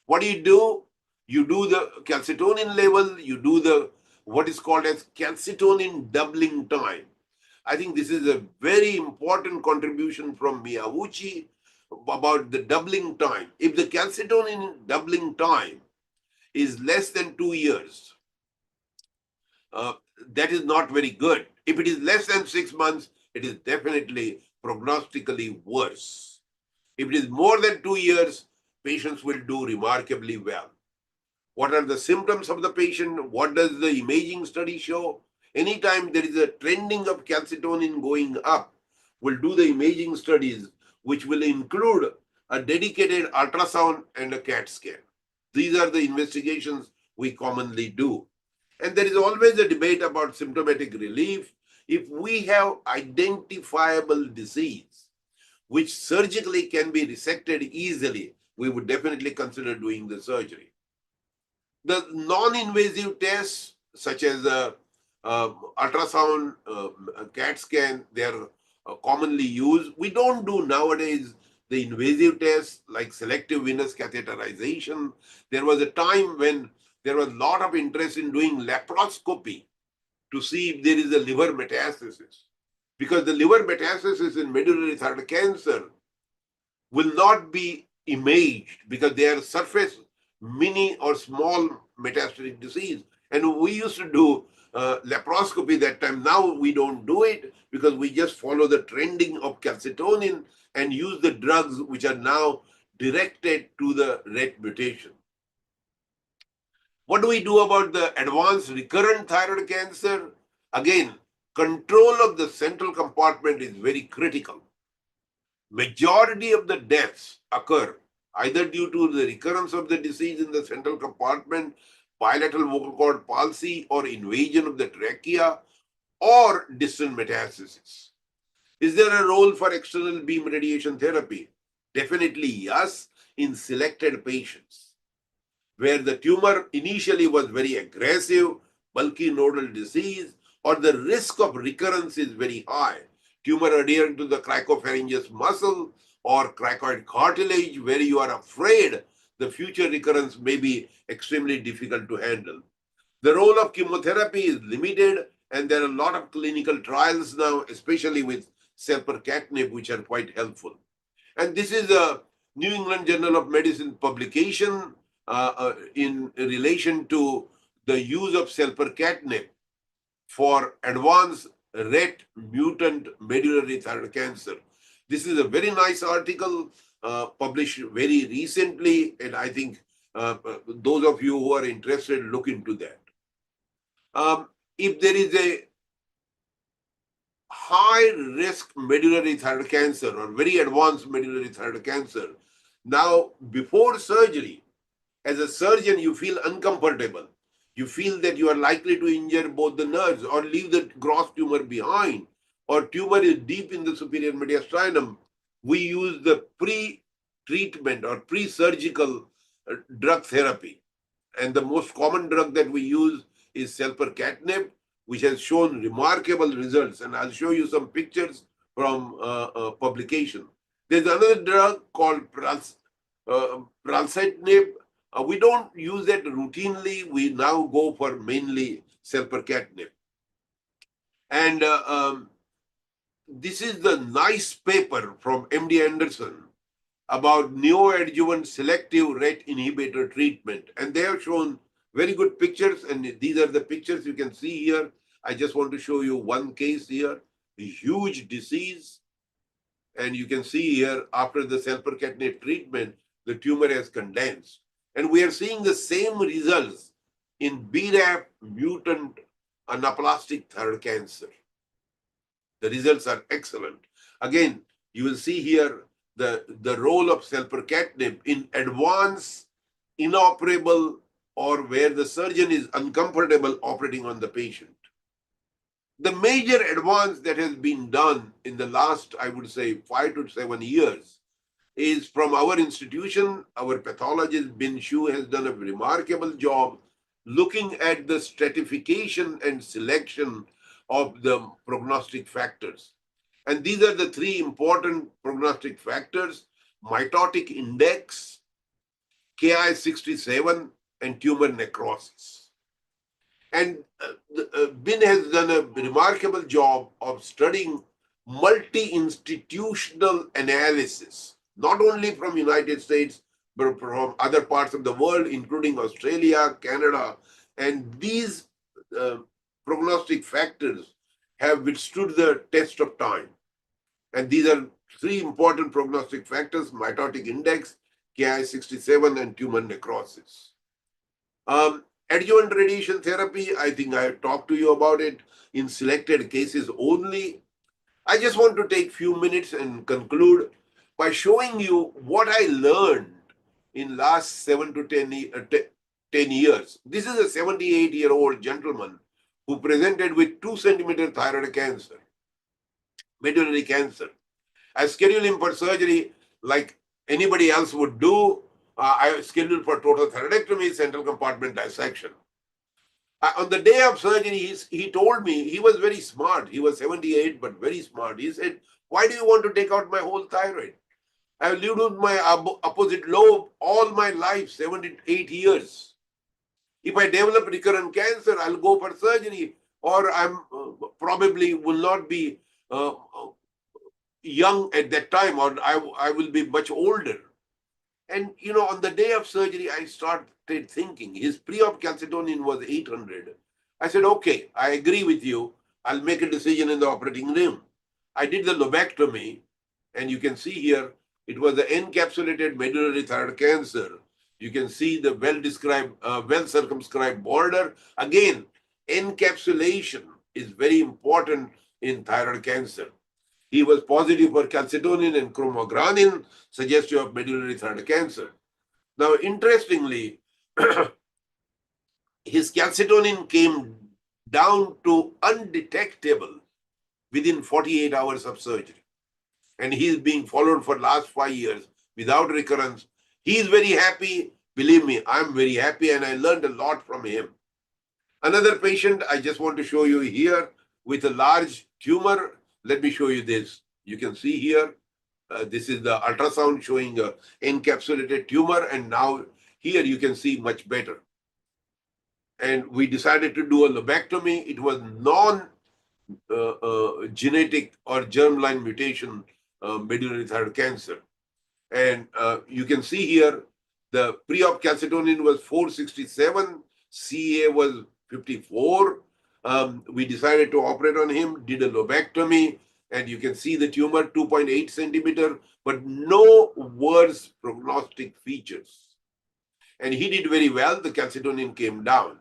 What do? You do the calcitonin level, you do the what is called as calcitonin doubling time. I think this is a very important contribution from Miyawuchi about the doubling time. If the calcitonin doubling time is less than 2 years, that is not very good. If it is less than 6 months, it is definitely prognostically worse. If it is more than 2 years, patients will do remarkably well. What are the symptoms of the patient? What does the imaging study show? Anytime there is a trending of calcitonin going up, we'll do the imaging studies, which will include a dedicated ultrasound and a CAT scan. These are the investigations we commonly do. And there is always a debate about symptomatic relief. If we have identifiable disease, which surgically can be resected easily, we would definitely consider doing the surgery. The non-invasive tests, such as ultrasound, CAT scan, they are commonly used. We don't do nowadays the invasive tests like selective venous catheterization. There was a time when there was a lot of interest in doing laparoscopy to see if there is a liver metastasis. Because the liver metastasis in medullary thyroid cancer will not be imaged because they are surface mini or small metastatic disease. And we used to do laparoscopy that time. Now we don't do it because we just follow the trending of calcitonin and use the drugs which are now directed to the RET mutation. What do we do about the advanced recurrent thyroid cancer? Again, control of the central compartment is very critical. Majority of the deaths occur either due to the recurrence of the disease in the central compartment, bilateral vocal cord palsy, or invasion of the trachea, or distant metastasis. Is there a role for external beam radiation therapy? Definitely yes, in selected patients, where the tumor initially was very aggressive, bulky nodal disease, or the risk of recurrence is very high. tumor adherent to the cricopharyngeus muscle or cricoid cartilage, where you are afraid the future recurrence may be extremely difficult to handle. The role of chemotherapy is limited, and there are a lot of clinical trials now, especially with selpercatinib, which are quite helpful. And this is a New England Journal of Medicine publication in relation to the use of selpercatinib for advanced RET mutant medullary thyroid cancer. This is a very nice article published very recently, and I think those of you who are interested, look into that. If there is a high risk medullary thyroid cancer or very advanced medullary thyroid cancer, now before surgery, as a surgeon, you feel uncomfortable. You feel that you are likely to injure both the nerves or leave the gross tumor behind, or tumor is deep in the superior mediastinum. We use the pre-treatment or pre-surgical drug therapy. And the most common drug that we use is selpercatinib, which has shown remarkable results. And I'll show you some pictures from publication. There's another drug called pralsetinib. We don't use that routinely. We now go for mainly selpercatinib. And this is the nice paper from MD Anderson about neoadjuvant selective RET inhibitor treatment. And they have shown very good pictures. And these are the pictures you can see here. I just want to show you one case here, a huge disease. And you can see here, after the selpercatinib treatment, the tumor has condensed. And we are seeing the same results in BRAF mutant anaplastic thyroid cancer. The results are excellent. Again, you will see here the role of selpercatinib in advanced, inoperable, or where the surgeon is uncomfortable operating on the patient. The major advance that has been done in the last, I would say, 5 to 7 years is from our institution. Our pathologist Bin Shu has done a remarkable job looking at the stratification and selection of the prognostic factors. And these are the 3 important prognostic factors: mitotic index, Ki-67, and tumor necrosis. And Bin has done a remarkable job of studying multi-institutional analysis, not only from United States, but from other parts of the world, including Australia, Canada. And these prognostic factors have withstood the test of time. And these are 3 important prognostic factors: mitotic index, Ki-67, and tumor necrosis. Adjuvant radiation therapy, I think I have talked to you about it in selected cases only. I just want to take a few minutes and conclude by showing you what I learned in last 7 to 10 years. This is a 78-year-old gentleman who presented with 2-centimeter thyroid cancer, medullary cancer. I scheduled him for surgery like anybody else would do. I scheduled for total thyroidectomy, central compartment dissection. On the day of surgery, he told me, he was very smart. He was 78, but very smart. He said, "Why do you want to take out my whole thyroid? I have lived with my opposite lobe all my life, 78 years. If I develop recurrent cancer, I'll go for surgery, or I'm probably will not be young at that time, or I will be much older." And, on the day of surgery, I started thinking his pre-op calcitonin was 800. I said, okay, I agree with you. I'll make a decision in the operating room. I did the lobectomy, and you can see here, it was the encapsulated medullary thyroid cancer. You can see the well-described, well-circumscribed border. Again, encapsulation is very important in thyroid cancer. He was positive for calcitonin and chromogranin, suggestive of medullary thyroid cancer. Now, interestingly, his calcitonin came down to undetectable within 48 hours of surgery. And he is being followed for last 5 years without recurrence. He is very happy. Believe me, I'm very happy, and I learned a lot from him. Another patient I just want to show you here with a large tumor. let me show you this. You can see here, this is the ultrasound showing a encapsulated tumor, and now here you can see much better. And we decided to do a lobectomy. It was non-genetic or germline mutation medullary thyroid cancer. And you can see here, the pre-op calcitonin was 467, CA was 54. We decided to operate on him, did a lobectomy, and you can see the tumor 2.8 centimeter, but no worse prognostic features. And he did very well. The calcitonin came down.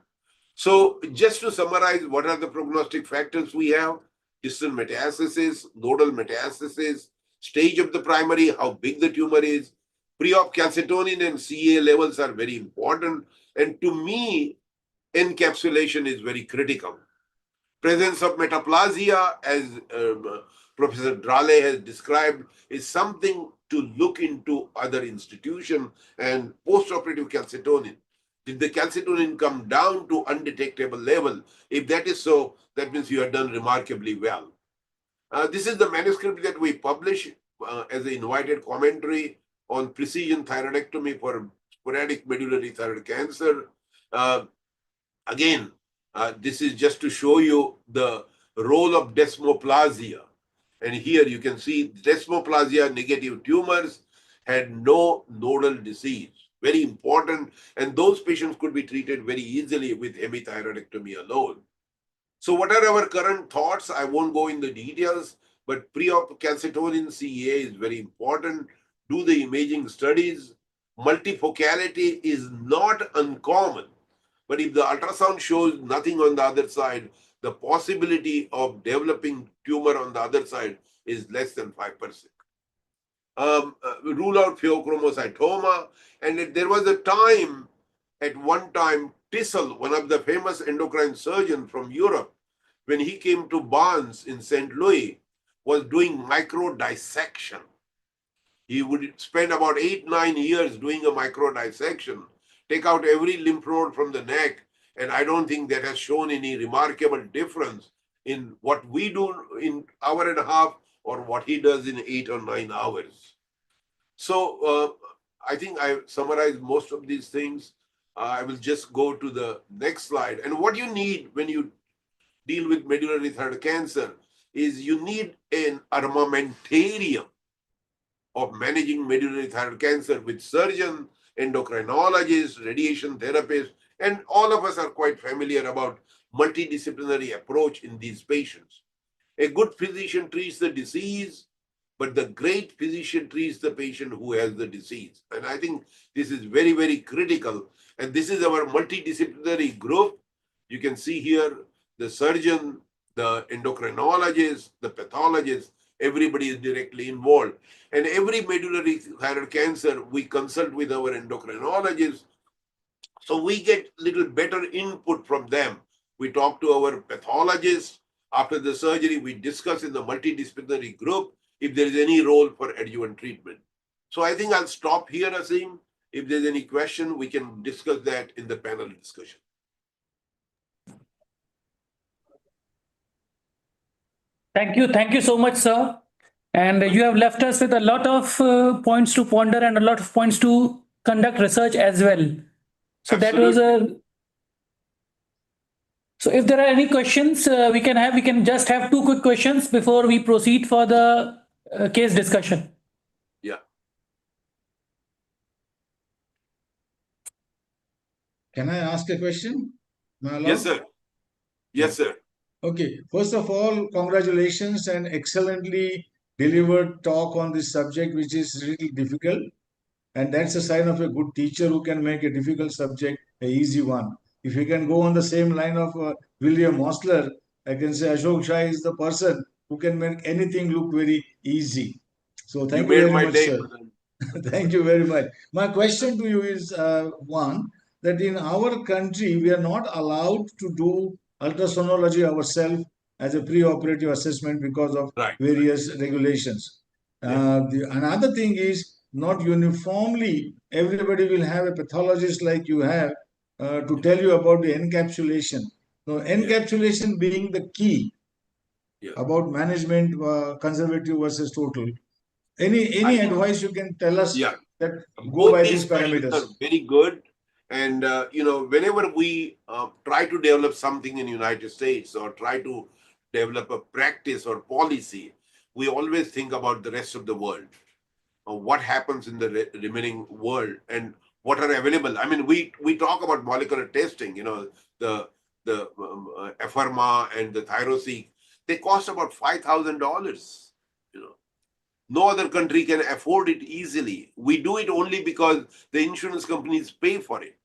So just to summarize, what are the prognostic factors we have? Distant metastasis, nodal metastasis, stage of the primary, how big the tumor is. Pre-op calcitonin and CA levels are very important. And to me, encapsulation is very critical. Presence of metaplasia, as Professor Drale has described, is something to look into other institutions. And postoperative calcitonin. Did the calcitonin come down to undetectable level? If that is so, that means you have done remarkably well. This is the manuscript that we publish as an invited commentary on precision thyroidectomy for sporadic medullary thyroid cancer. Again, this is just to show you the role of desmoplasia. And here you can see desmoplasia negative tumors had no nodal disease. Very important. And those patients could be treated very easily with hemithyroidectomy alone. So what are our current thoughts? I won't go in the details, but pre-op calcitonin CA is very important. Do the imaging studies. Multifocality is not uncommon. But if the ultrasound shows nothing on the other side, the possibility of developing tumor on the other side is less than 5%. Rule out pheochromocytoma. And there was a time, at one time, Tissel, one of the famous endocrine surgeons from Europe, when he came to Barnes in St. Louis, was doing micro dissection. He would spend about 8-9 years doing a micro dissection, take out every lymph node from the neck, and I don't think that has shown any remarkable difference in what we do in hour and a half or what he does in 8 or 9 hours. So I think I summarized most of these things. I will just go to the next slide. And what you need when you deal with medullary thyroid cancer is you need an armamentarium of managing medullary thyroid cancer with surgeons, endocrinologists, radiation therapists, and all of us are quite familiar about multidisciplinary approach in these patients. A good physician treats the disease, but the great physician treats the patient who has the disease. And I think this is very, very critical. And this is our multidisciplinary group. You can see here the surgeon, the endocrinologist, the pathologist, everybody is directly involved. And every medullary thyroid cancer, we consult with our endocrinologist. So we get little better input from them. We talk to our pathologist. After the surgery, we discuss in the multidisciplinary group if there is any role for adjuvant treatment. So I think I'll stop here, Asim. If there's any question, we can discuss that in the panel discussion. Thank you. Thank you so much, sir. And you have left us with a lot of points to ponder and a lot of points to conduct research as well. So that was a. So if there are any questions we can just have 2 quick questions before we proceed for the case discussion. Yeah. Can I ask a question? Yes, sir. Yes, sir. Okay. First of all, congratulations and excellently delivered talk on this subject, which is really difficult. And that's a sign of a good teacher who can make a difficult subject an easy one. If you can go on the same line of William Osler, I can say Ashok Shah is the person who can make anything look very easy. So thank you very much, sir. Thank you very much. My question to you is one, that in our country, we are not allowed to do ultrasonography ourselves as a pre-operative assessment because of various regulations. Another thing is, not uniformly, everybody will have a pathologist like you have to tell you about the encapsulation. So encapsulation being the key. about management, conservative versus total. Any advice you can tell us that go both by these these questions parameters? are very good. And, whenever we try to develop something in United States or try to develop a practice or policy, we always think about the rest of the world. What happens in the remaining world and what are available. I mean, we talk about molecular testing, the Afirma and the Thyroseq, they cost about $5,000. No other country can afford it easily. We do it only because the insurance companies pay for it.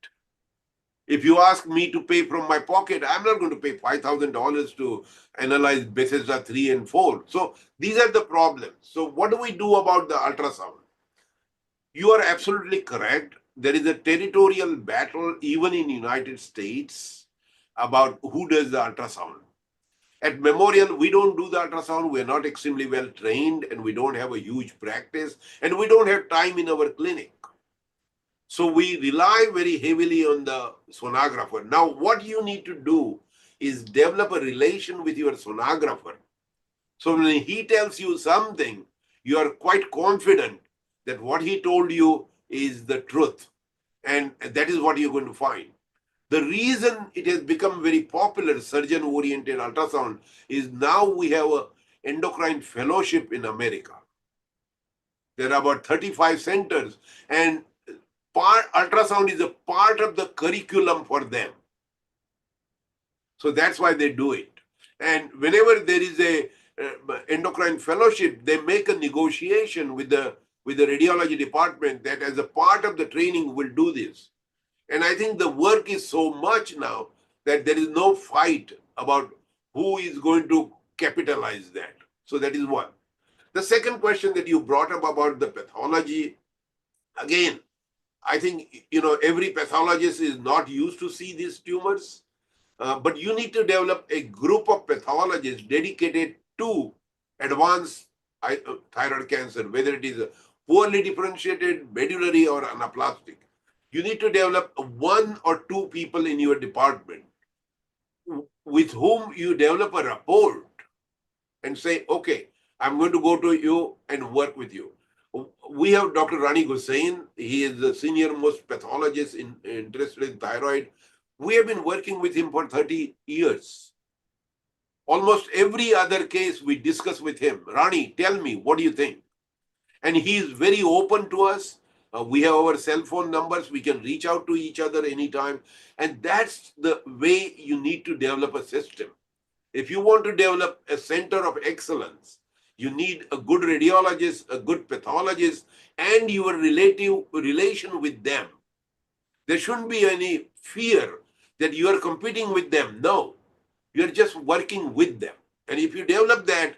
If you ask me to pay from my pocket, I'm not going to pay $5,000 to analyze Bethesda 3 and 4. So these are the problems. So what do we do about the ultrasound? You are absolutely correct. There is a territorial battle even in United States about who does the ultrasound. At Memorial, we don't do the ultrasound. We're not extremely well trained and we don't have a huge practice and we don't have time in our clinic. So we rely very heavily on the sonographer. Now, what you need to do is develop a relation with your sonographer. So when he tells you something, you are quite confident that what he told you is the truth. And that is what you're going to find. The reason it has become very popular, surgeon-oriented ultrasound, is now we have an endocrine fellowship in America. There are about 35 centers, and ultrasound is a part of the curriculum for them. So that's why they do it. And whenever there is a endocrine fellowship, they make a negotiation with the radiology department that as a part of the training will do this. And I think the work is so much now that there is no fight about who is going to capitalize that. So that is one. The second question that you brought up about the pathology, again, I think, every pathologist is not used to see these tumors, but you need to develop a group of pathologists dedicated to advanced thyroid cancer, whether it is a poorly differentiated, medullary, or anaplastic. You need to develop one or two people in your department with whom you develop a rapport and say, okay, I'm going to go to you and work with you. We have Dr. Rani Hussain. He is the senior most pathologist interested in thyroid. We have been working with him for 30 years. Almost every other case we discuss with him. Rani, tell me, what do you think? And he is very open to us. We have our cell phone numbers. We can reach out to each other anytime. And that's the way you need to develop a system. If you want to develop a center of excellence, you need a good radiologist, a good pathologist, and your relation with them. There shouldn't be any fear that you are competing with them. No, you are just working with them. And if you develop that,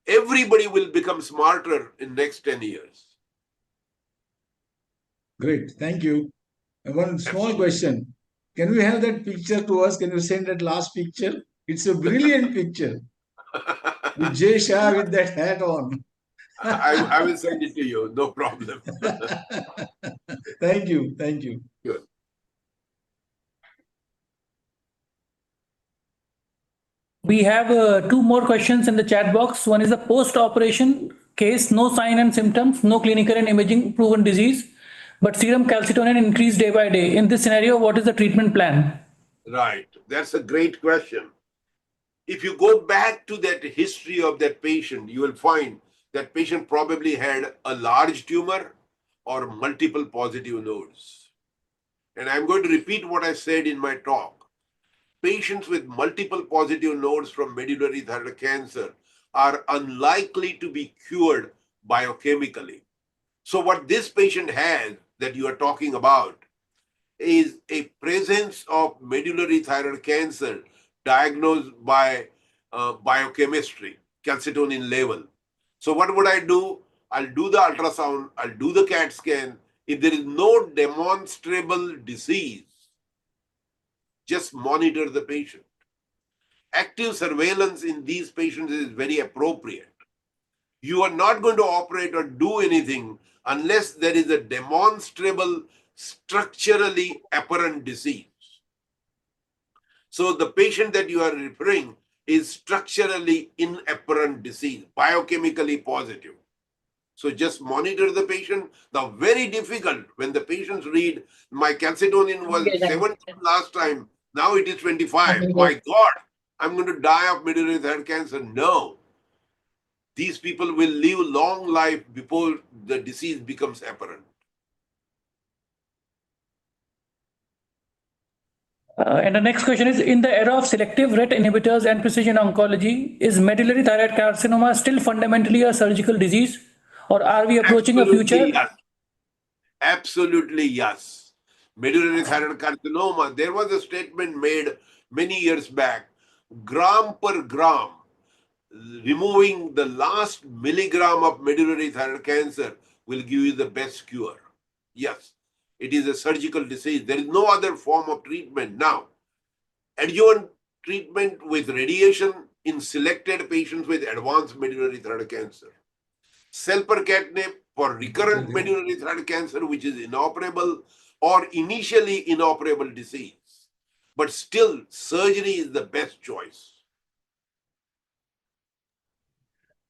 everybody will become smarter in next 10 years. Great, thank you. And one small question. Can we have that picture to us? Can you send that last picture? It's a brilliant picture. With Jay Shah with that hat on. I will send it to you, no problem. Thank you, thank you. Good. We have two more questions in the chat box. One is a post-operation case, no sign and symptoms, no clinical and imaging proven disease, but serum calcitonin increased day by day. In this scenario, what is the treatment plan? Right. That's a great question. If you go back to that history of that patient, you will find that patient probably had a large tumor or multiple positive nodes. And I'm going to repeat what I said in my talk. Patients with multiple positive nodes from medullary thyroid cancer are unlikely to be cured biochemically. So what this patient has that you are talking about is a presence of medullary thyroid cancer diagnosed by biochemistry, calcitonin level. So what would I do? I'll do the ultrasound, I'll do the CAT scan. If there is no demonstrable disease, just monitor the patient. Active surveillance in these patients is very appropriate. You are not going to operate or do anything unless there is a demonstrable, structurally apparent disease. So the patient that you are referring is structurally inapparent disease, biochemically positive. So just monitor the patient. Now, very difficult when the patients read, my calcitonin was 7 last time, now it is 25. My God, I'm going to die of medullary thyroid cancer. No. These people will live long life before the disease becomes apparent. And the next question is, in the era of selective RET inhibitors and precision oncology, is medullary thyroid carcinoma still fundamentally a surgical disease, or are we approaching a future? Yes. Absolutely, yes. Medullary thyroid carcinoma, there was a statement made many years back, gram per gram, removing the last milligram of medullary thyroid cancer will give you the best cure. Yes, it is a surgical disease. There is no other form of treatment now. Adjuvant treatment with radiation in selected patients with advanced medullary thyroid cancer. Selpercatinib for recurrent medullary thyroid cancer, which is inoperable or initially inoperable disease. But still, surgery is the best choice.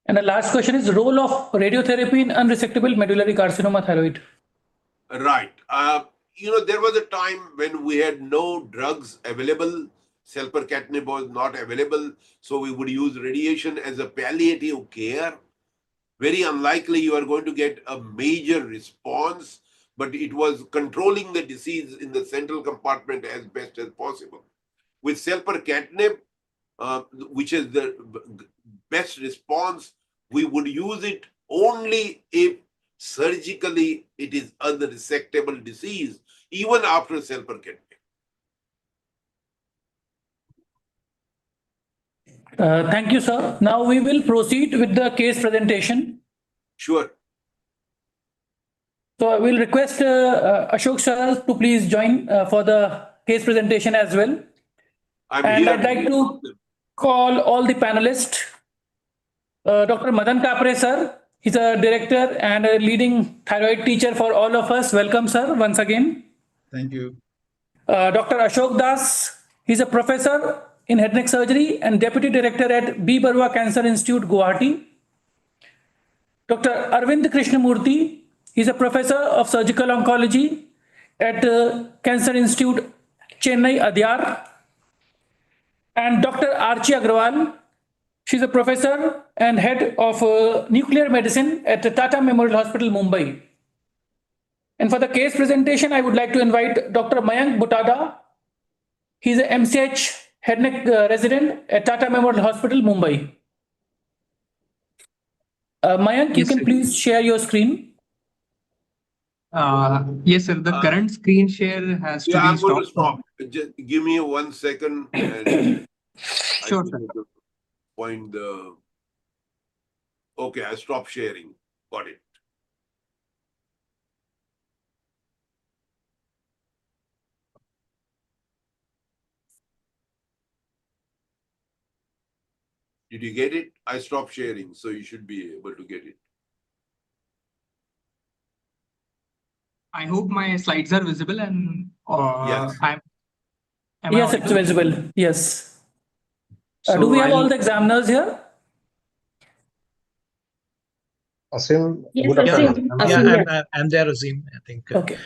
And the last question is, role of radiotherapy in unresectable medullary carcinoma thyroid. Right. There was a time when we had no drugs available. Selpercatinib was not available. So we would use radiation as a palliative care. Very unlikely you are going to get a major response, but it was controlling the disease in the central compartment as best as possible. With selpercatinib, which is the best response, we would use it only if surgically it is unresectable disease, even after selpercatinib. Thank you, sir. Now we will proceed with the case presentation. Sure. So I will request Ashok sir to please join for the case presentation as well. And I'd like to call all the panelists. Dr. Madan Kapre sir, he's a director and a leading thyroid teacher for all of us. Welcome, sir, once again. Thank you. Dr. Ashok Das, he's a professor in head neck surgery and deputy director at B. Barua Cancer Institute, Guwahati. Dr. Arvind Krishnamurthy, he's a professor of surgical oncology at Cancer Institute, Chennai, Adyar. And Dr. Archie Agrawal, she's a professor and head of nuclear medicine at Tata Memorial Hospital, Mumbai. And for the case presentation, I would like to invite Dr. Mayank Butada. He's a MCH head neck resident at Tata Memorial Hospital, Mumbai. Mayank, you can please share your screen. Yes, sir. The current screen share has to be I'm stopped. going to stop. Just give me 1 second. And Sure, sir. Point the. Okay, I stopped sharing. Got it. Did you get it? I stopped sharing, so you should be able to get it. I hope my slides are visible and Yes. Yes, it's visible. Yes. Do we have all the examiners here? Asim, Yes, good Asim. afternoon. Asim, Yeah, I'm there, Asim, I think. Okay.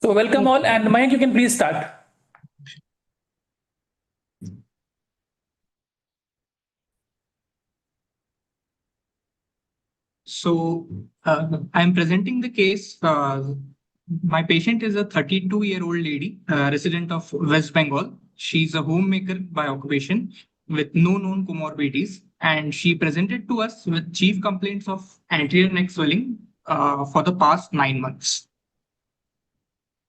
So welcome all, and Mayank, you can please start. So I'm presenting the case. My patient is a 32-year-old lady, resident of West Bengal. She's a homemaker by occupation with no known comorbidities, and she presented to us with chief complaints of anterior neck swelling for the past 9 months.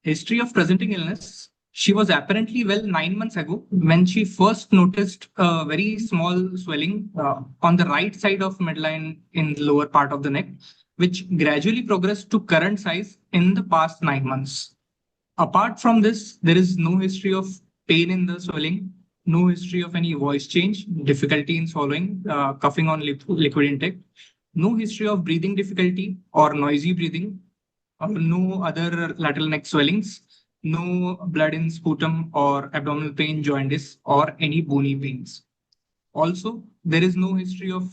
History of presenting illness. She was apparently well 9 months ago when she first noticed a very small swelling on the right side of midline in the lower part of the neck, which gradually progressed to current size in the past 9 months. Apart from this, there is no history of pain in the swelling, no history of any voice change, difficulty in swallowing, coughing on liquid intake, no history of breathing difficulty or noisy breathing, no other lateral neck swellings, no blood in sputum or abdominal pain, jaundice, or any bony pains. Also, there is no history of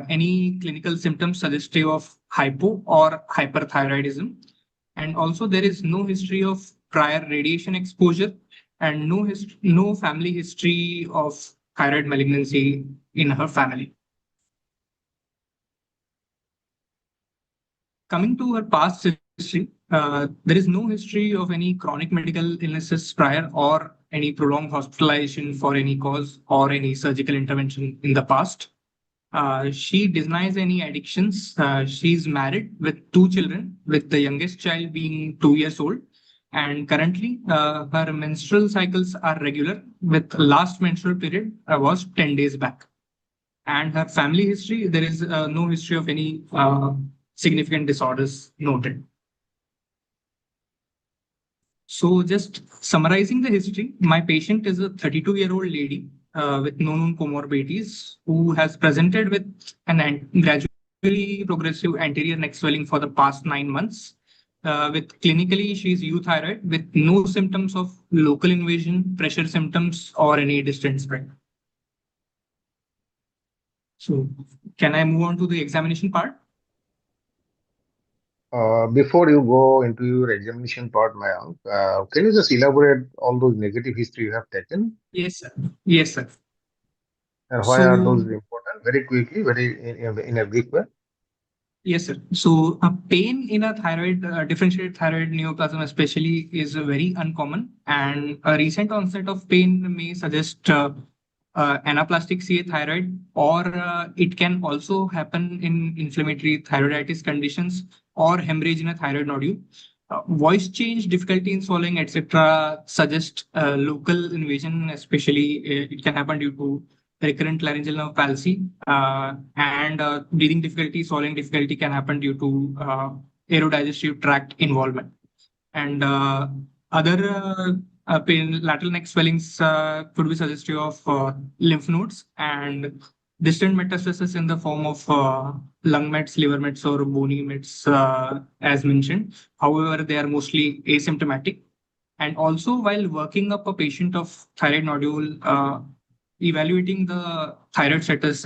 any clinical symptoms suggestive of hypo or hyperthyroidism. And also, there is no history of prior radiation exposure and no family history of thyroid malignancy in her family. Coming to her past history, there is no history of any chronic medical illnesses prior or any prolonged hospitalization for any cause or any surgical intervention in the past. She denies any addictions. She's married with 2 children, with the youngest child being 2 years old. And currently, her menstrual cycles are regular, with last menstrual period was 10 days back. And her family history, there is no history of any significant disorders noted. So just summarizing the history, my patient is a 32-year-old lady with no known comorbidities who has presented with an gradually progressive anterior neck swelling for the past 9 months. With clinically, she is euthyroid with no symptoms of local invasion, pressure symptoms, or any distant spread. So can I move on to the examination part? Before you go into your examination part, Mayank, can you just elaborate all those negative history you have taken Yes, sir. Yes, sir. and why are those So, important? Very quickly, in a brief way. yes, sir. So, pain in a thyroid, differentiated thyroid neoplasm, especially, is very uncommon, and a recent onset of pain may suggest anaplastic CA thyroid, or it can also happen in inflammatory thyroiditis conditions or hemorrhage in a thyroid nodule. Voice change, difficulty in swallowing, etc., suggest local invasion, especially it can happen due to recurrent laryngeal nerve palsy, and breathing difficulty, swallowing difficulty can happen due to aerodigestive tract involvement. And other pain, lateral neck swellings could be suggestive of lymph nodes and distant metastasis in the form of lung mets, liver mets, or bony mets, as mentioned. However, they are mostly asymptomatic. And also, while working up a patient of thyroid nodule, evaluating the thyroid status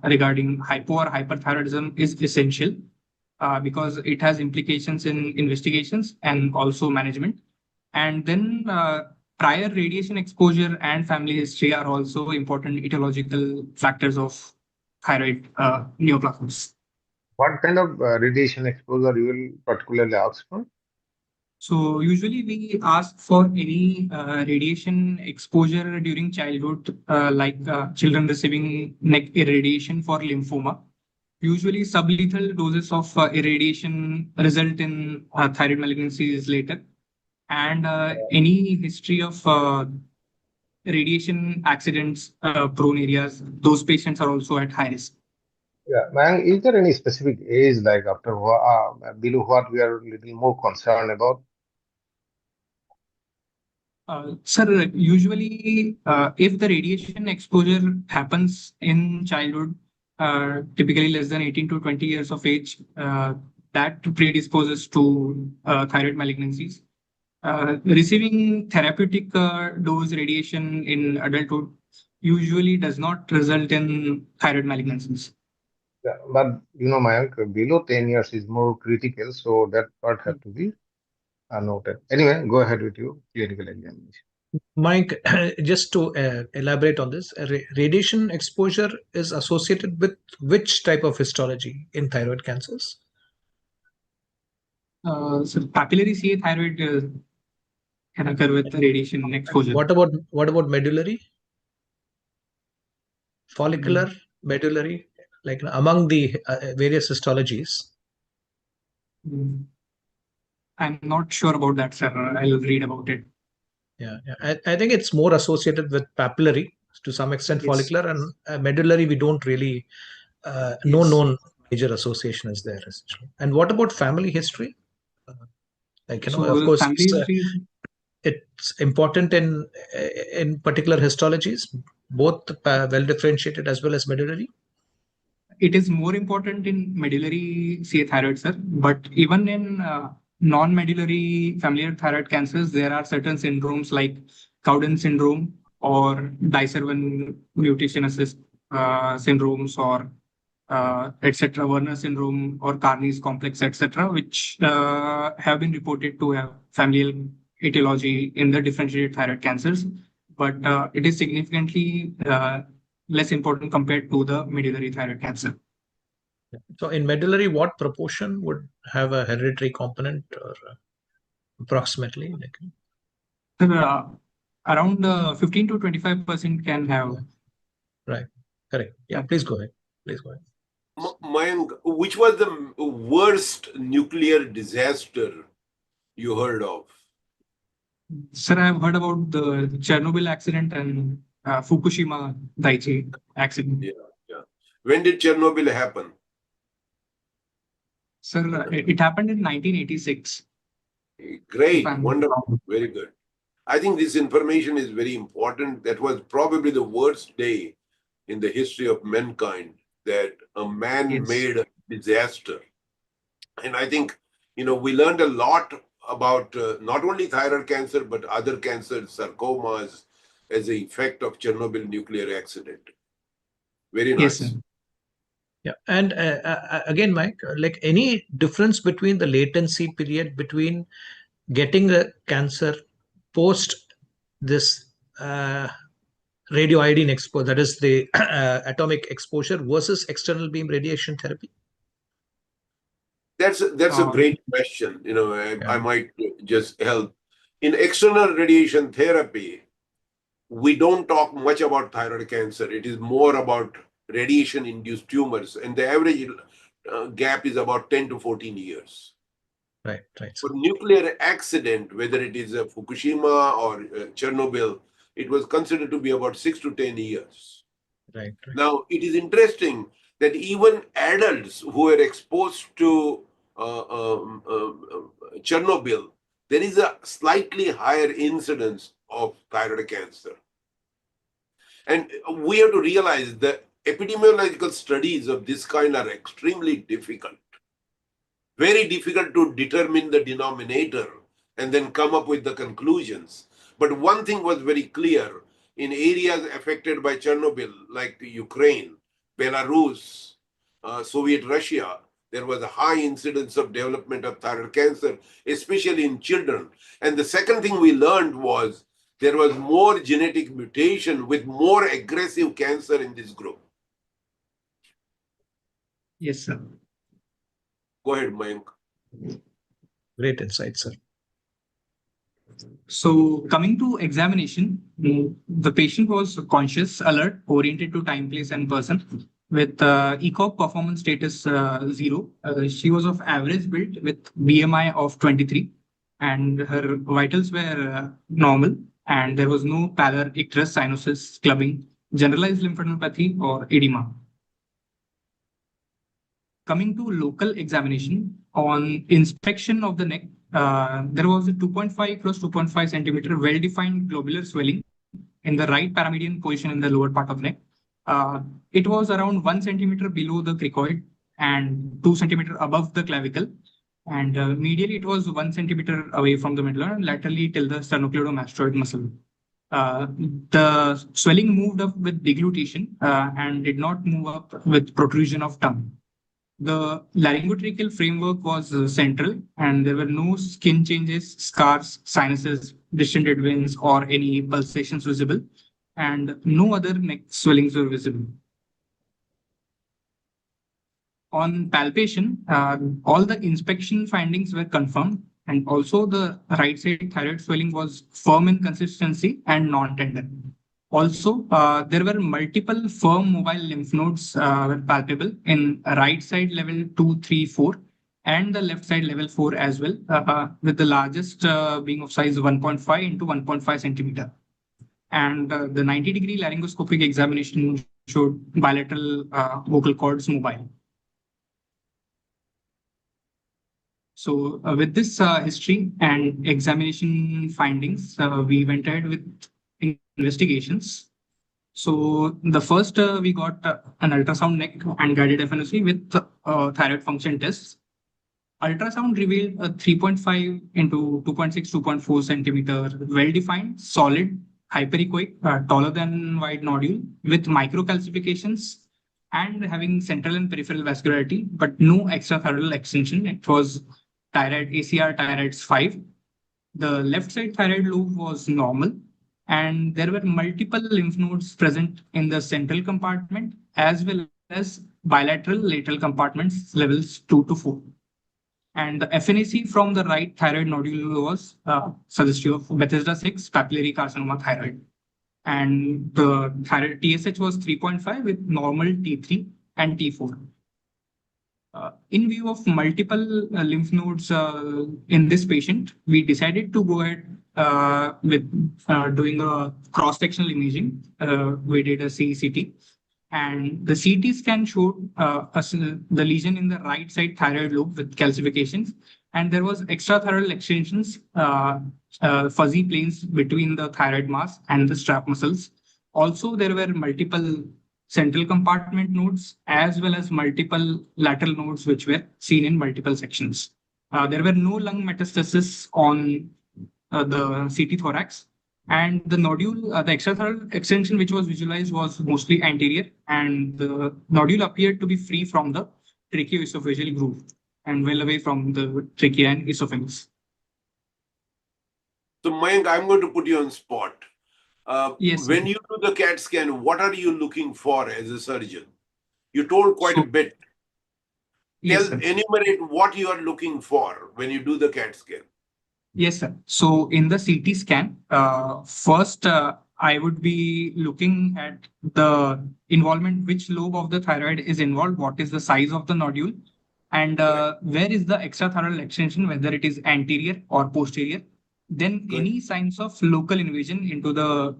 regarding hypo or hyperthyroidism is essential because it has implications in investigations and also management. And then prior radiation exposure and family history are also important etiological factors of thyroid neoplasms. What kind of radiation exposure you will particularly ask for? So usually we ask for any radiation exposure during childhood, like children receiving neck irradiation for lymphoma. Usually sublethal doses of irradiation result in thyroid malignancies later. And any history of radiation accidents prone areas, those patients are also at high risk. Yeah, Mayank, is there any specific age, like below what we are a little more concerned about? Sir, usually if the radiation exposure happens in childhood, typically less than 18 to 20 years of age, that predisposes to thyroid malignancies. Receiving therapeutic dose radiation in adulthood usually does not result in thyroid malignancies. Yeah, but Mayank, below 10 years is more critical, so that part have to be noted. Anyway, go ahead with your clinical examination. Mike, just to elaborate on this, radiation exposure is associated with which type of histology in thyroid cancers? So papillary CA thyroid can occur with radiation exposure. What about medullary? Follicular, medullary, like among the various histologies? I'm not sure about that, sir. I'll read about it. Yeah. I think it's more associated with papillary, to some extent Yes. follicular, and medullary, we don't really, no Yes. known major association is there, essentially. And what about family history? So of course, family history, it's important in particular histologies, both well differentiated as well as medullary. it is more important in medullary CA thyroid, sir. But even in non-medullary familial thyroid cancers, there are certain syndromes like Cowden syndrome or Dicer1 mutation assist syndromes or etc., Werner syndrome or Carney's complex, etc., which have been reported to have familial etiology in the differentiated thyroid cancers, but it is significantly less important compared to the medullary thyroid cancer. So in medullary, what proportion would have a hereditary component, or approximately? Around 15 to 25% can have. Right. Correct. Yeah. Please go ahead. Please go ahead. Mayank, which was the worst nuclear disaster you heard of? Sir, I've heard about the Chernobyl accident and Fukushima Daiichi accident. Yeah. When did Chernobyl happen? Sir, it happened in 1986. Great, wonderful, very good. I think this information is very important. That was probably the worst day in the history of mankind, that a man-made disaster. And I think, we learned a lot about not only thyroid cancer, but other cancers, sarcomas, as an effect of Chernobyl nuclear accident. Very nice. Yes, sir. Yeah. And again, Mike, like any difference between the latency period between getting a cancer post this radioiodine exposure, that is the atomic exposure, versus external beam radiation therapy? That's a great question. I might just help. In external radiation therapy, we don't talk much about thyroid cancer. It is more about radiation-induced tumors, and the average gap is about 10 to 14 years. Right. For nuclear accident, whether it is Fukushima or Chernobyl, it was considered to be about 6 to 10 years. Right. Now, it is interesting that even adults who were exposed to Chernobyl, there is a slightly higher incidence of thyroid cancer. And we have to realize that epidemiological studies of this kind are extremely difficult. Very difficult to determine the denominator and then come up with the conclusions. But one thing was very clear: in areas affected by Chernobyl, like Ukraine, Belarus, Soviet Russia, there was a high incidence of development of thyroid cancer, especially in children. And the second thing we learned was there was more genetic mutation with more aggressive cancer in this group. Yes, sir. Go ahead, Mayank. Great insight, sir. So coming to examination, the patient was conscious, alert, oriented to time, place, and person, with ECOG performance status 0. She was of average build with BMI of 23, and her vitals were normal, and there was no pallor, icterus, cyanosis, clubbing, generalized lymphadenopathy, or edema. Coming to local examination, on inspection of the neck, there was a 2.5 cross 2.5 centimeter well-defined globular swelling in the right paramedian position in the lower part of the neck. It was around 1 centimeter below the cricoid and 2 centimeter above the clavicle. And medially, it was 1 centimeter away from the medulla and laterally till the sternocleidomastoid muscle. The swelling moved up with deglutition and did not move up with protrusion of tongue. The laryngotracheal framework was central, and there were no skin changes, scars, sinuses, distended veins, or any pulsations visible, and no other neck swellings were visible. On palpation, all the inspection findings were confirmed, and also the right side thyroid swelling was firm in consistency and non-tender. Also, there were multiple firm mobile lymph nodes were palpable in right side level 2, 3, 4, and the left side level 4 as well, with the largest being of size 1.5 into 1.5 centimeter. And the 90-degree laryngoscopic examination showed bilateral vocal cords mobile. So with this history and examination findings, we went ahead with investigations. So the first we got an ultrasound neck and guided FNOC with thyroid function tests. Ultrasound revealed a 3.5 into 2.6, 2.4 centimeter well-defined, solid hyperechoic, taller than wide nodule with microcalcifications and having central and peripheral vascularity, but no extrathyroidal extension. It was thyroid ACR thyroids 5. The left side thyroid lobe was normal, and there were multiple lymph nodes present in the central compartment as well as bilateral lateral compartments levels 2 to 4. And the FNAC from the right thyroid nodule was suggestive of Bethesda 6 papillary carcinoma thyroid. And the thyroid TSH was 3.5 with normal T3 and T4. In view of multiple lymph nodes in this patient, we decided to go ahead with doing a cross-sectional imaging. We did a CECT, and the CT scan showed the lesion in the right side thyroid lobe with calcifications, and there was extrathyroidal extensions, fuzzy planes between the thyroid mass and the strap muscles. Also, there were multiple central compartment nodes as well as multiple lateral nodes which were seen in multiple sections. There were no lung metastasis on the CT thorax, and the nodule, the extrathyroidal extension which was visualized was mostly anterior, and the nodule appeared to be free from the tracheoesophageal groove and well away from the trachea and esophagus. So Mayank, I'm going to put you on spot. Yes. When you do the CAT scan, what are you looking for as a surgeon? You told quite a bit. Yes, Enumerate what you are looking for when you do the CAT scan. Yes, sir. So in the CT scan, first I would be looking at the involvement, which lobe of the thyroid is involved, what is the size of the nodule, and where is the extrathyroidal extension, whether it is anterior or posterior. Then any signs of local invasion into the,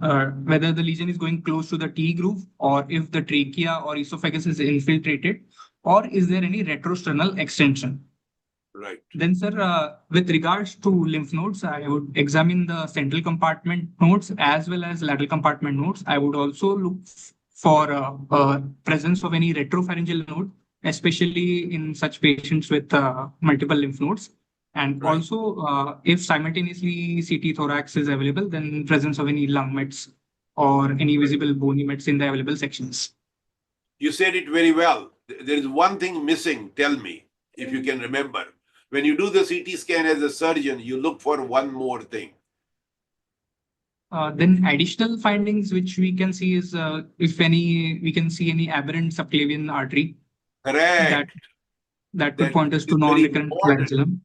whether the lesion is going close to the T groove or if the trachea or esophagus is infiltrated, or is there any retrosternal extension. Right. Then, sir, with regards to lymph nodes, I would examine the central compartment nodes as well as lateral compartment nodes. I would also look for presence of any retropharyngeal node, especially in such patients with multiple lymph nodes. And also, if simultaneously CT thorax is available, then presence of any lung mets or any visible bony mets in the available sections. You said it very well. There is one thing missing. Tell me, if you can remember. When you do the CT scan as a surgeon, you look for one more thing. Then additional findings which we can see is if any, we can see any aberrant subclavian artery. Correct. That could point us to is very non-recurrent important. flagellum.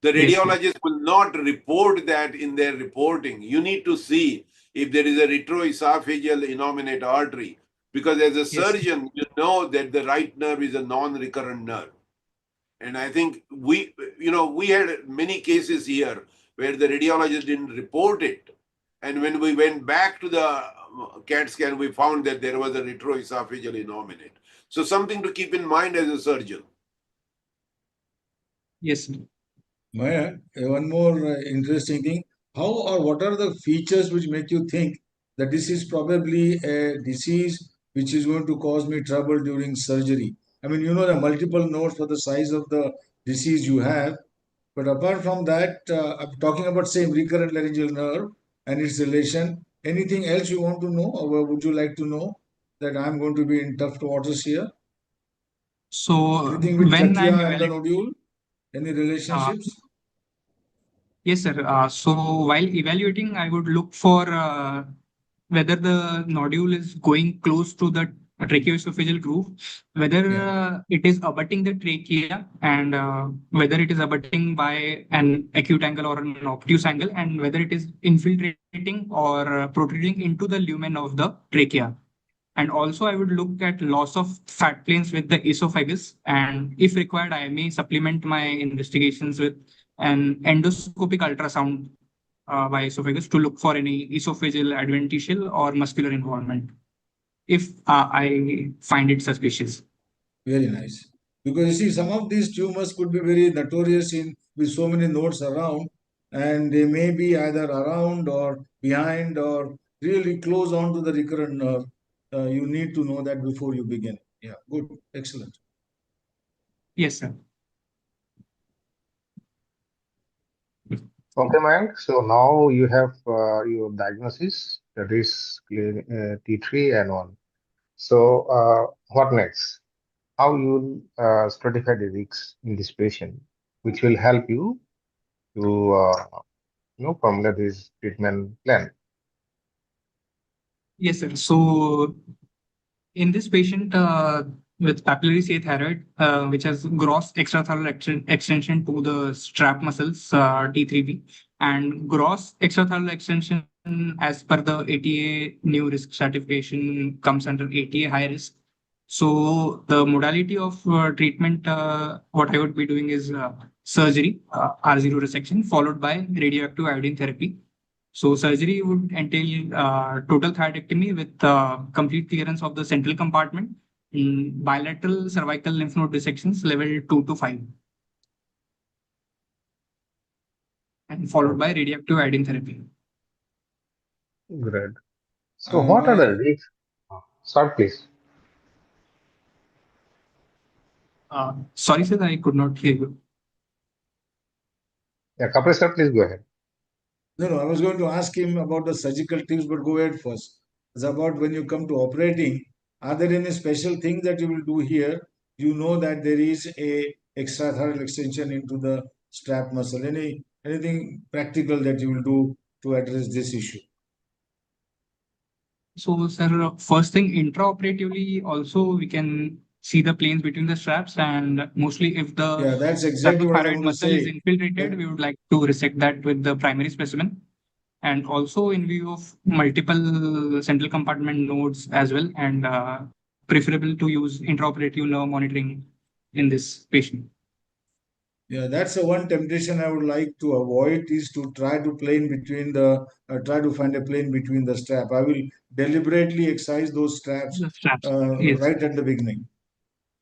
The Yes, sir. radiologist will not report that in their reporting. You need to see if there is a retroesophageal innominate artery, because as a Yes, sir. surgeon, you know that the right nerve is a non-recurrent nerve. And I think we had many cases here where the radiologist didn't report it. And when we went back to the CAT scan, we found that there was a retroesophageal innominate. So something to keep in mind as a surgeon. Yes, sir. Maya, one more interesting thing. How or what are the features which make you think that this is probably a disease which is going to cause me trouble during surgery? I mean, you know, there are multiple nodes for the size of the disease you have. But apart from that, I'm talking about same recurrent laryngeal nerve and its relation. Anything else you want to know, or would you like to know that I'm going to be in tough waters here? So Anything with when I'm trachea and the evaluating, nodule? Any relationships? yes, sir. So while evaluating, I would look for whether the nodule is going close to the tracheoesophageal groove, whether it is abutting the trachea, and whether it is abutting by an acute angle or an obtuse angle, and whether it is infiltrating or protruding into the lumen of the trachea. And also, I would look at loss of fat planes with the esophagus, and if required, I may supplement my investigations with an endoscopic ultrasound by esophagus to look for any esophageal adventitial or muscular involvement if I find it suspicious. Very nice. Because you see, some of these tumors could be very notorious in with so many nodes around, and they may be either around or behind or really close on to the recurrent nerve. You need to know that before you begin. Yeah, good, excellent. Yes, sir. Okay, Mayank. So now you have your diagnosis, that is T3 and 1. So what next? How you will stratify the risks in this patient, which will help you to formulate this treatment plan. Yes, sir. So in this patient with papillary say thyroid, which has gross extrathyroid extension to the strap muscles, T3B, and gross extrathyroid extension as per the ATA new risk stratification comes under ATA high risk. So the modality of treatment, what I would be doing is surgery, R0 resection, followed by radioactive iodine therapy. So surgery would entail total thyroidectomy with complete clearance of the central compartment in bilateral cervical lymph node dissections level 2 to 5, and followed by radioactive iodine therapy. Great. So what are the risks? Sir, please. Sorry, sir, I could not hear you. Yeah, Kapil sir, please go ahead. No, I was going to ask him about the surgical tips, but go ahead first. It's about when you come to operating, are there any special things that you will do here? You know that there is a extrathyroid extension into the strap muscle. Anything practical that you will do to address this issue? So, sir, first thing, intraoperatively, also we can see the planes between the straps, and mostly if the Yeah, that's exactly what I thyroid want to muscle is say. infiltrated, we would like to resect that with the primary specimen. And also in view of multiple central compartment nodes as well, and preferable to use intraoperative nerve monitoring in this patient. Yeah, that's the one temptation I would like to avoid is to try to try to find a plane between the strap. I will deliberately excise those straps The straps. Yes. right at the beginning,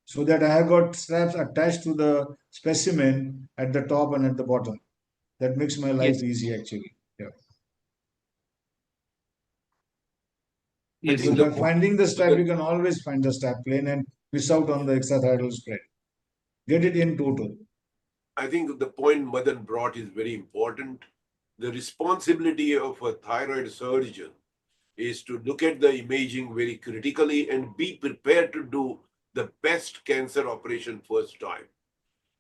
so that I have got straps attached to the specimen at the top and at the bottom. That makes my life Yes. easy actually. Yeah. I Yes, think Because the by point, finding the strap, you can always find the strap plane and miss out on the extrathyroidal spread. Get it in total. I think the point Madan brought is very important. The responsibility of a thyroid surgeon is to look at the imaging very critically and be prepared to do the best cancer operation first time.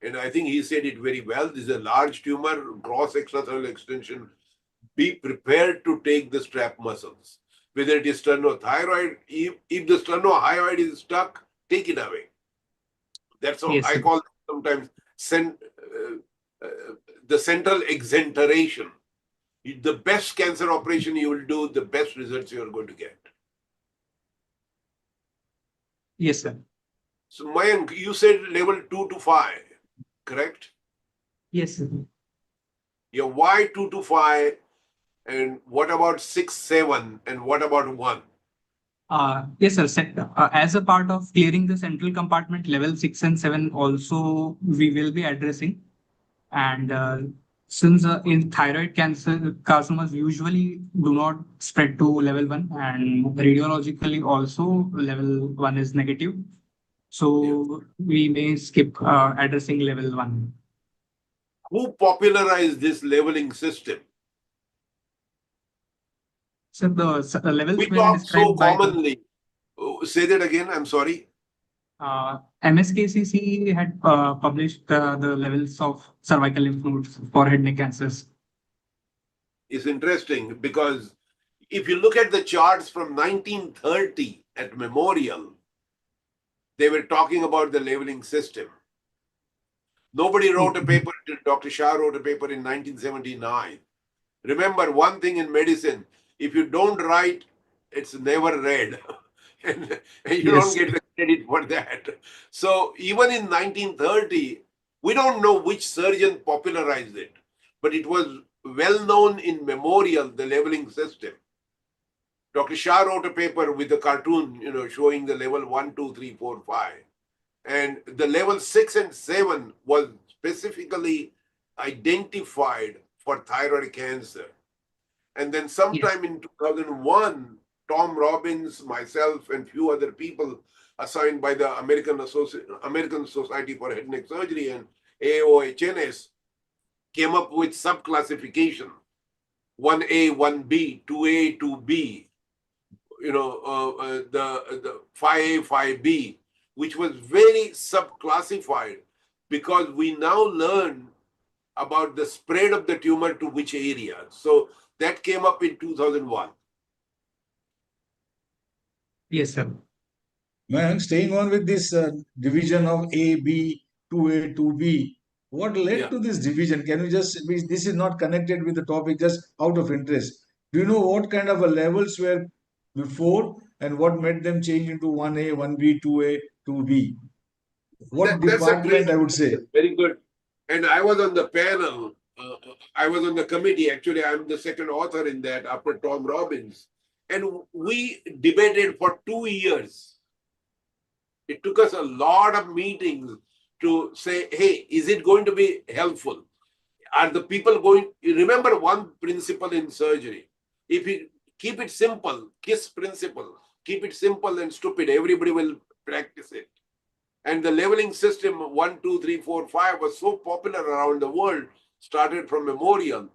And I think he said it very well. This is a large tumor, gross extrathyroidal extension. Be prepared to take the strap muscles. Whether it is sternothyroid, if the sternohyoid is stuck, take it away. That's how yes, I sir. call it sometimes the central exenteration. The best cancer operation you will do, the best results you are going to get. Yes, sir. So Mayank, you said level 2 to 5, correct? Yes, sir. Yeah, why 2 to 5? And what about 6, 7? And what about 1? Yes, sir. As a part of clearing the central compartment, level 6 and 7 also we will be addressing. And since in thyroid cancer, carcinomas usually do not spread to level 1, and radiologically also level 1 is negative. Yeah. So we may skip addressing level 1. Who popularized this leveling system? So the levels We were talk so described by the commonly. Say that again, I'm sorry. MSKCC had published the levels of cervical lymph nodes for head neck cancers. It's interesting because if you look at the charts from 1930 at Memorial, they were talking about the labeling system. Nobody wrote a paper until Dr. Shah wrote a paper in 1979. Remember one thing in medicine, if you don't write, it's never read. and you don't Yes. get the credit for that. So even in 1930, we don't know which surgeon popularized it, but it was well known in Memorial, the labeling system. Dr. Shah wrote a paper with a cartoon, showing the level 1, 2, 3, 4, 5. And the level 6 and 7 was specifically identified for thyroid cancer. And then sometime in 2001, Tom Robbins, myself, and few other people assigned by the American Society for Head and Neck Surgery and AOHNS came up with sub-classification, 1A, 1B, 2A, 2B, the 5A, 5B, which was very sub-classified because we now learn about the spread of the tumor to which area. So that came up in 2001. Yes, sir. Man, staying on with this division of A, B, 2A, 2B, what led to this division? Can you just, this is not connected with the topic, just out of interest. Do you know what kind of levels were before and what made them change into 1A, 1B, 2A, 2B? What That's a great, department, I would say? very good. And I was on the panel. I was on the committee. Actually, I'm the second author in that after Tom Robbins. And we debated for 2 years. It took us a lot of meetings to say, hey, is it going to be helpful? Are the people going? Remember one principle in surgery. If you keep it simple, KISS principle, keep it simple and stupid, everybody will practice it. And the leveling system 1, 2, 3, 4, 5 was so popular around the world, started from Memorial.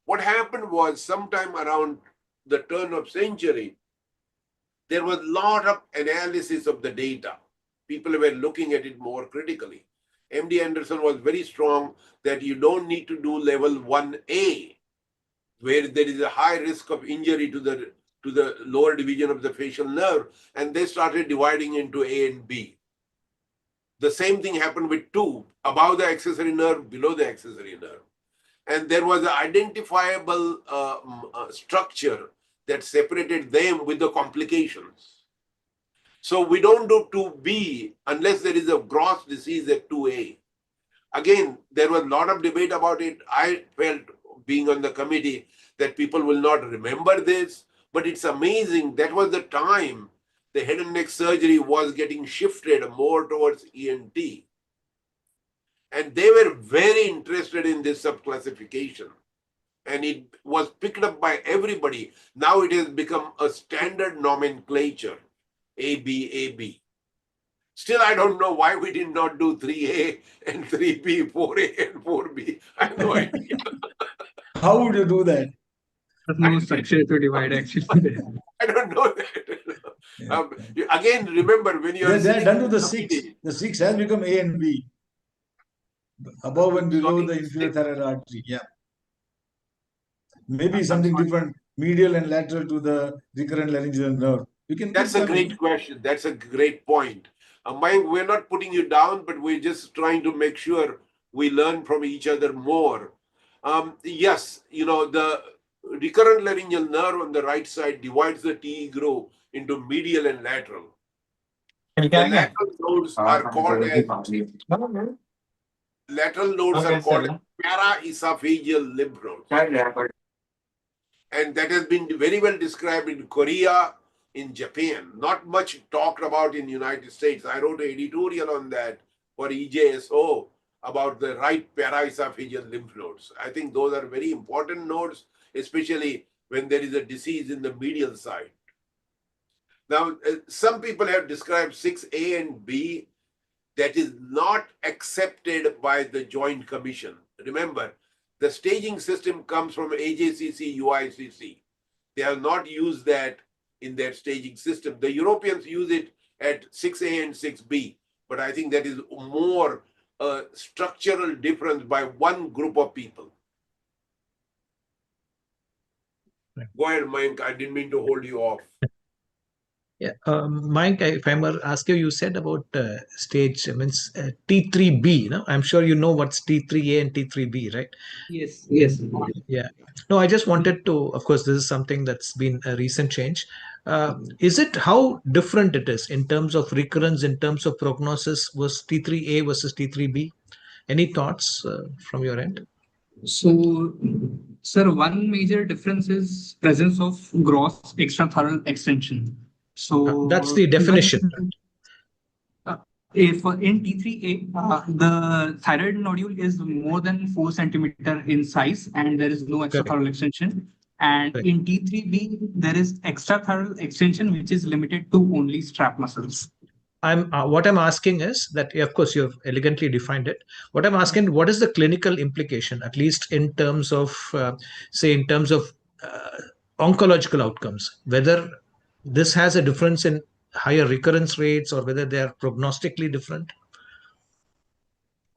What happened was sometime around the turn of century, there was a lot of analysis of the data. People were looking at it more critically. MD Anderson was very strong that you don't need to do level 1A, where there is a high risk of injury to the lower division of the facial nerve, and they started dividing into A and B. The same thing happened with 2, above the accessory nerve, below the accessory nerve. And there was an identifiable structure that separated them with the complications. So we don't do 2B unless there is a gross disease at 2A. Again, there was a lot of debate about it. I felt, being on the committee, that people will not remember this, but it's amazing. That was the time the head and neck surgery was getting shifted more towards ENT. And they were very interested in this subclassification. And it was picked up by everybody. Now it has become a standard nomenclature, AB, AB. Still, I don't know why we did not do 3A and 3B, 4A and 4B. I have no idea. How would you do that? There's no structure to divide actually. I don't know that. Again, remember when you are They're done to the committee, 6. The 6 has become A and B. Above and below the inferior thyroid artery. Yeah. Maybe something different, medial and lateral to the recurrent laryngeal nerve. You can. That's a great question. That's a great point. Mike, we're not putting you down, but we're just trying to make sure we learn from each other more. Yes, the recurrent laryngeal nerve on the right side divides the TE groove into medial and lateral. The lateral nodes are called as paraesophageal lymph nodes. And that has been very well described in Korea, in Japan. Not much talked about in the United States. I wrote an editorial on that for EJSO about the right paraesophageal lymph nodes. I think those are very important nodes, especially when there is a disease in the medial side. Now, some people have described 6A and B that is not accepted by the Joint Commission. Remember, the staging system comes from AJCC, UICC. They have not used that in their staging system. The Europeans use it at 6A and 6B, but I think that is more a structural difference by one group of people. Go ahead, Mayank. I didn't mean to hold you off. Yeah, Mayank, if I may ask you, you said about stage means T3B. No, I'm sure you know what's T3A and T3B, right? Yes, yes. Yeah. No, I just wanted to. Of course, this is something that's been a recent change. Is it how different it is in terms of recurrence, in terms of prognosis, was T3A versus T3B? Any thoughts from your end? So, sir, one major difference is presence of gross extrathyroidal extension. So That's the definition. If in T3A, the thyroid nodule is more than 4 centimeter in size, and there is no extrathyroidal extension. And in T3B, there is extrathyroidal extension, which is limited to only strap muscles. what I'm asking is that, of course, you have elegantly defined it. What I'm asking, what is the clinical implication, at least in terms of, say, in terms of oncological outcomes, whether this has a difference in higher recurrence rates or whether they are prognostically different?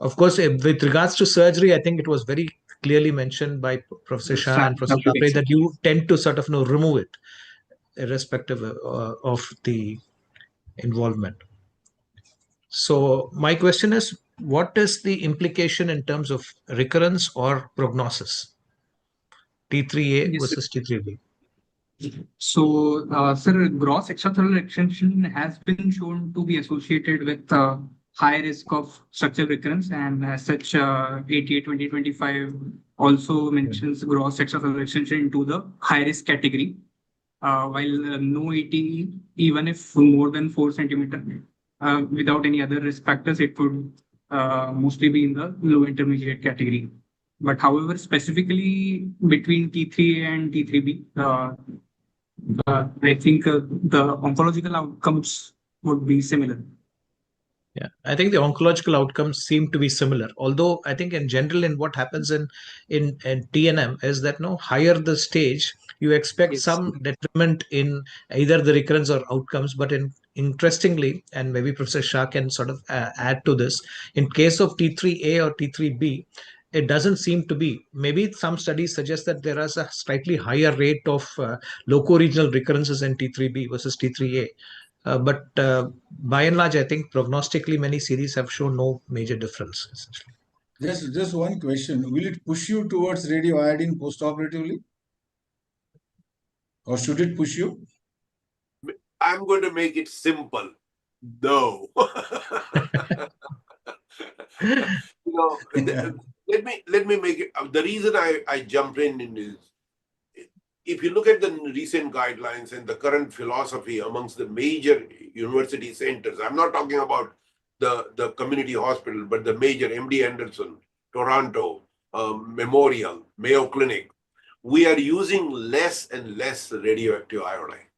Of course, with regards to surgery, I think it was very clearly mentioned by Professor Shah and Professor Thapre that you tend to sort of remove it, irrespective of the involvement. So my question is, what is the implication in terms of recurrence or prognosis? T3A Yes, sir. versus T3B. So, sir, gross extracellular extension has been shown to be associated with high risk of structural recurrence, and as such, 88-2025 also mentions gross extracellular extension into the high risk category. While no ET, even if more than 4 centimeter, without any other risk factors, it would mostly be in the low intermediate category. But however, specifically between T3A and T3B, I think the oncological outcomes would be similar. Yeah, I think the oncological outcomes seem to be similar. Although I think in general, in what happens in TNM is that higher the stage, you expect Yes. some detriment in either the recurrence or outcomes. But interestingly, and maybe Professor Shah can sort of add to this, in case of T3A or T3B, it doesn't seem to be. Maybe some studies suggest that there is a slightly higher rate of loco-regional recurrences in T3B versus T3A. But by and large, I think prognostically many series have shown no major difference, essentially. Just one question. Will it push you towards radioiodine postoperatively? Or should it push you? I'm going to make it simple. No. Let me make it. The reason I jumped in is, if you look at the recent guidelines and the current philosophy amongst the major university centers, I'm not talking about the community hospital, but the major MD Anderson, Toronto, Memorial, Mayo Clinic, we are using less and less radioactive iodine.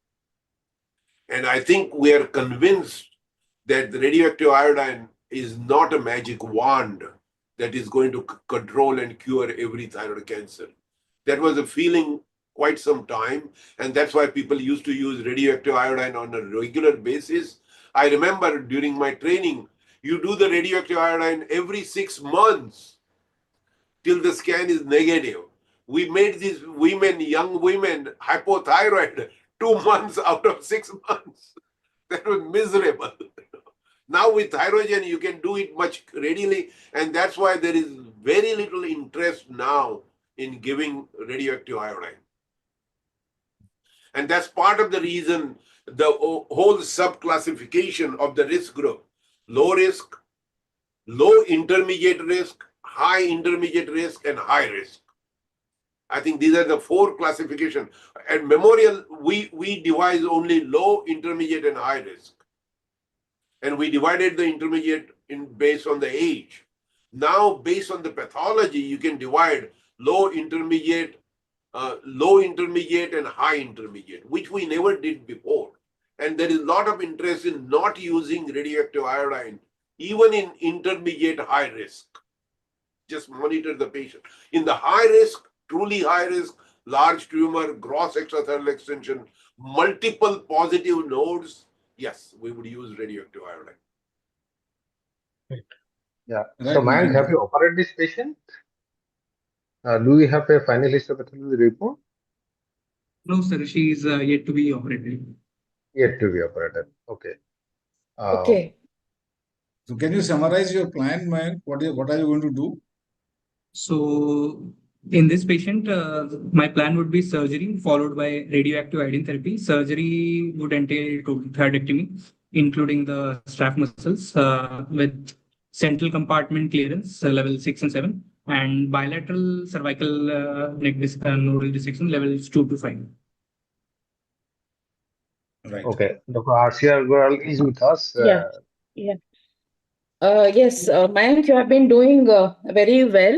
And I think we are convinced that the radioactive iodine is not a magic wand that is going to control and cure every thyroid cancer. That was a feeling quite some time, and that's why people used to use radioactive iodine on a regular basis. I remember during my training, you do the radioactive iodine every 6 months till the scan is negative. We made these women, young women, hypothyroid 2 months out of 6 months. That was miserable. Now with thyrogen, you can do it much readily, and that's why there is very little interest now in giving radioactive iodine. And that's part of the reason the whole subclassification of the risk group: low risk, low intermediate risk, high intermediate risk, and high risk. I think these are the 4 classifications. At Memorial, we devise only low, intermediate, and high risk. And we divided the intermediate based on the age. Now, based on the pathology, you can divide low, intermediate, and high intermediate, which we never did before. And there is a lot of interest in not using radioactive iodine, even in intermediate high risk. Just monitor the patient. In the high risk, truly high risk, large tumor, gross extracellular extension, multiple positive nodes, yes, we would use radioactive iodine. Right. Yeah. So, Mayank, have you operated this patient? Do we have a final histopathology report? No, sir. She is yet to be operated. Yet to be operated. Okay. Okay. So can you summarize your plan, Mayank? What are you going to do? So in this patient, my plan would be surgery followed by radioactive iodine therapy. Surgery would entail total thyroidectomy, including the staph muscles, with central compartment clearance level 6 and 7, and bilateral cervical neck disc nodal dissection levels 2 to 5. Right. Okay. Dr. Ashok R Shaha is with us. Yeah. Yes, Mayank, you have been doing very well.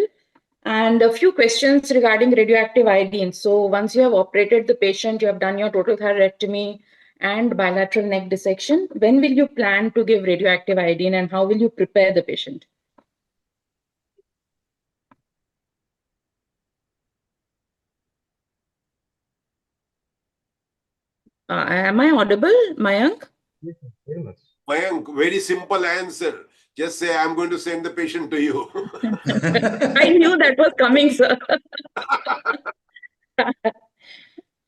And a few questions regarding radioactive iodine. So once you have operated the patient, you have done your total thyroidectomy, and bilateral neck dissection. When will you plan to give radioactive iodine and how will you prepare the patient? Am I audible, Mayank? Very much. Mayank, very simple answer. Just say, I'm going to send the patient to you. I knew that was coming, sir.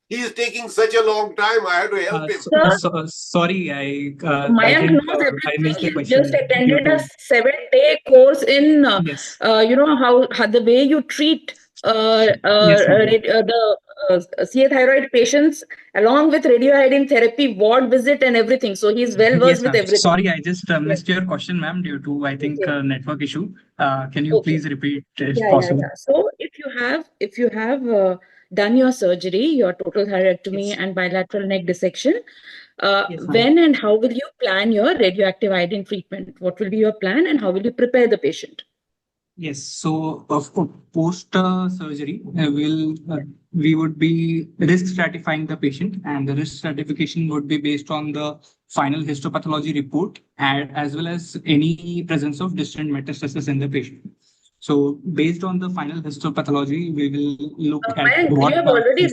He is taking such a long time. I had to help him. Sorry, I Mayank think knows I missed the everything. He question. just attended a 7-day course in, Yes. how the way you treat Yes, ma'am. the CA thyroid patients along with radioiodine therapy, ward visit and everything. So he's well Yes, versed with ma'am. everything. Sorry, I just missed your question, ma'am, due to, I think, Okay. network issue. Can you Okay. please repeat if Yeah. possible? So if you have done your surgery, your total thyroidectomy Yes. and bilateral neck dissection, Yes, ma'am. when and how will you plan your radioactive iodine treatment? What will be your plan and how will you prepare the patient? Yes. So post surgery, we would be risk stratifying the patient, and the risk stratification would be based on the final histopathology report and as well as any presence of distant metastasis in the patient. So based on the final histopathology, we will look at Mayank, what you have already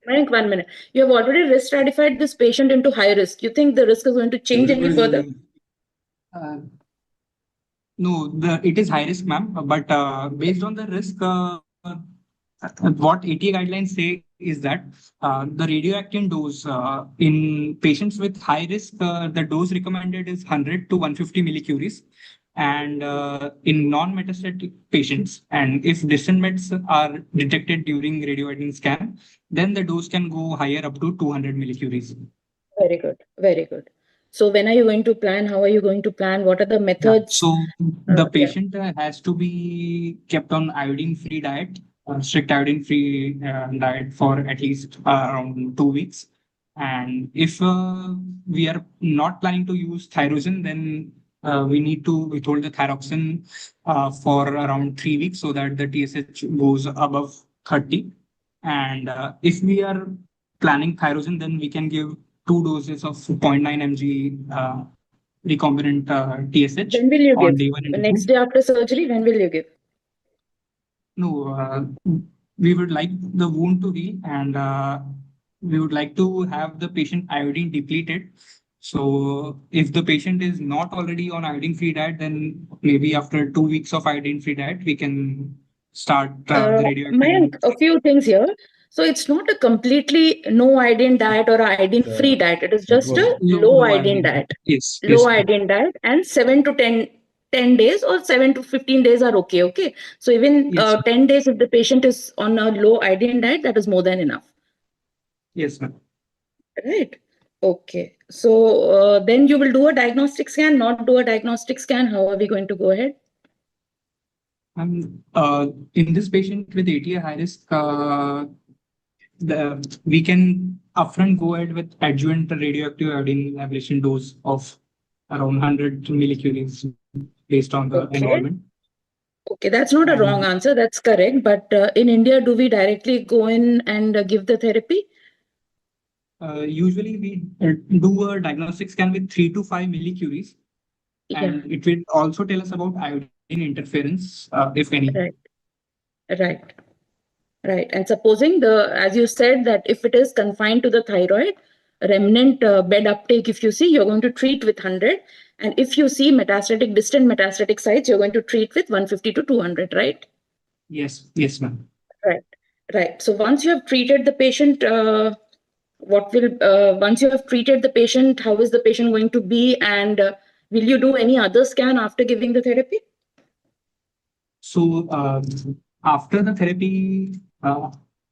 Mayank, 1 minute. You have already risk stratified this patient into high risk. You think the risk is going to change any further? No, it is high risk, ma'am. But based on the risk, what ATA guidelines say is that the radioactive dose in patients with high risk, the dose recommended is 100 to 150 millicuries. And in non-metastatic patients, and if distant mets are detected during radioactive scan, then the dose can go higher up to 200 millicuries. Very good. Very good. So when are you going to plan? How are you going to plan? What are the methods? So the patient has to be kept on iodine-free diet, strict iodine-free diet for at least around 2 weeks. And if we are not planning to use thyrosin, then we need to withhold the thyroxine for around 3 weeks so that the TSH goes above 30. And if we are planning thyrosin, then we can give 2 doses of 0.9 mg recombinant TSH When will you on give? day 1 The and next 2. day after surgery, when will you give? No, we would like the wound to heal and we would like to have the patient iodine depleted. So if the patient is not already on iodine-free diet, then maybe after 2 weeks of iodine-free diet, we can start the radioactive. Mayank, a few things here. So it's not a completely no iodine diet or iodine-free diet. It is just a low iodine diet. Yes. Low iodine diet, and 7 to 10 days or 7 to 15 days are okay. Okay. So even Yes. 10 days, if the patient is on a low iodine diet, that is more than enough. Yes, ma'am. Right. Okay. So then you will do a diagnostic scan, not do a diagnostic scan. How are we going to go ahead? In this patient with ATA high risk, we can upfront go ahead with adjuvant radioactive iodine ablation dose of around 100 millicuries based on the enrollment. Okay, that's not a wrong answer. That's correct. But in India, do we directly go in and give the therapy? Usually, we do a diagnostic scan with 3 to 5 millicuries, and it will also tell us about iodine interference, if any. Right. And supposing as you said, that if it is confined to the thyroid, remnant bed uptake, if you see, you're going to treat with 100. And if you see distant metastatic sites, you're going to treat with 150 to 200, right? Yes, ma'am. Right. So once you have treated the patient, once you have treated the patient, how is the patient going to be? And will you do any other scan after giving the therapy? So after the therapy,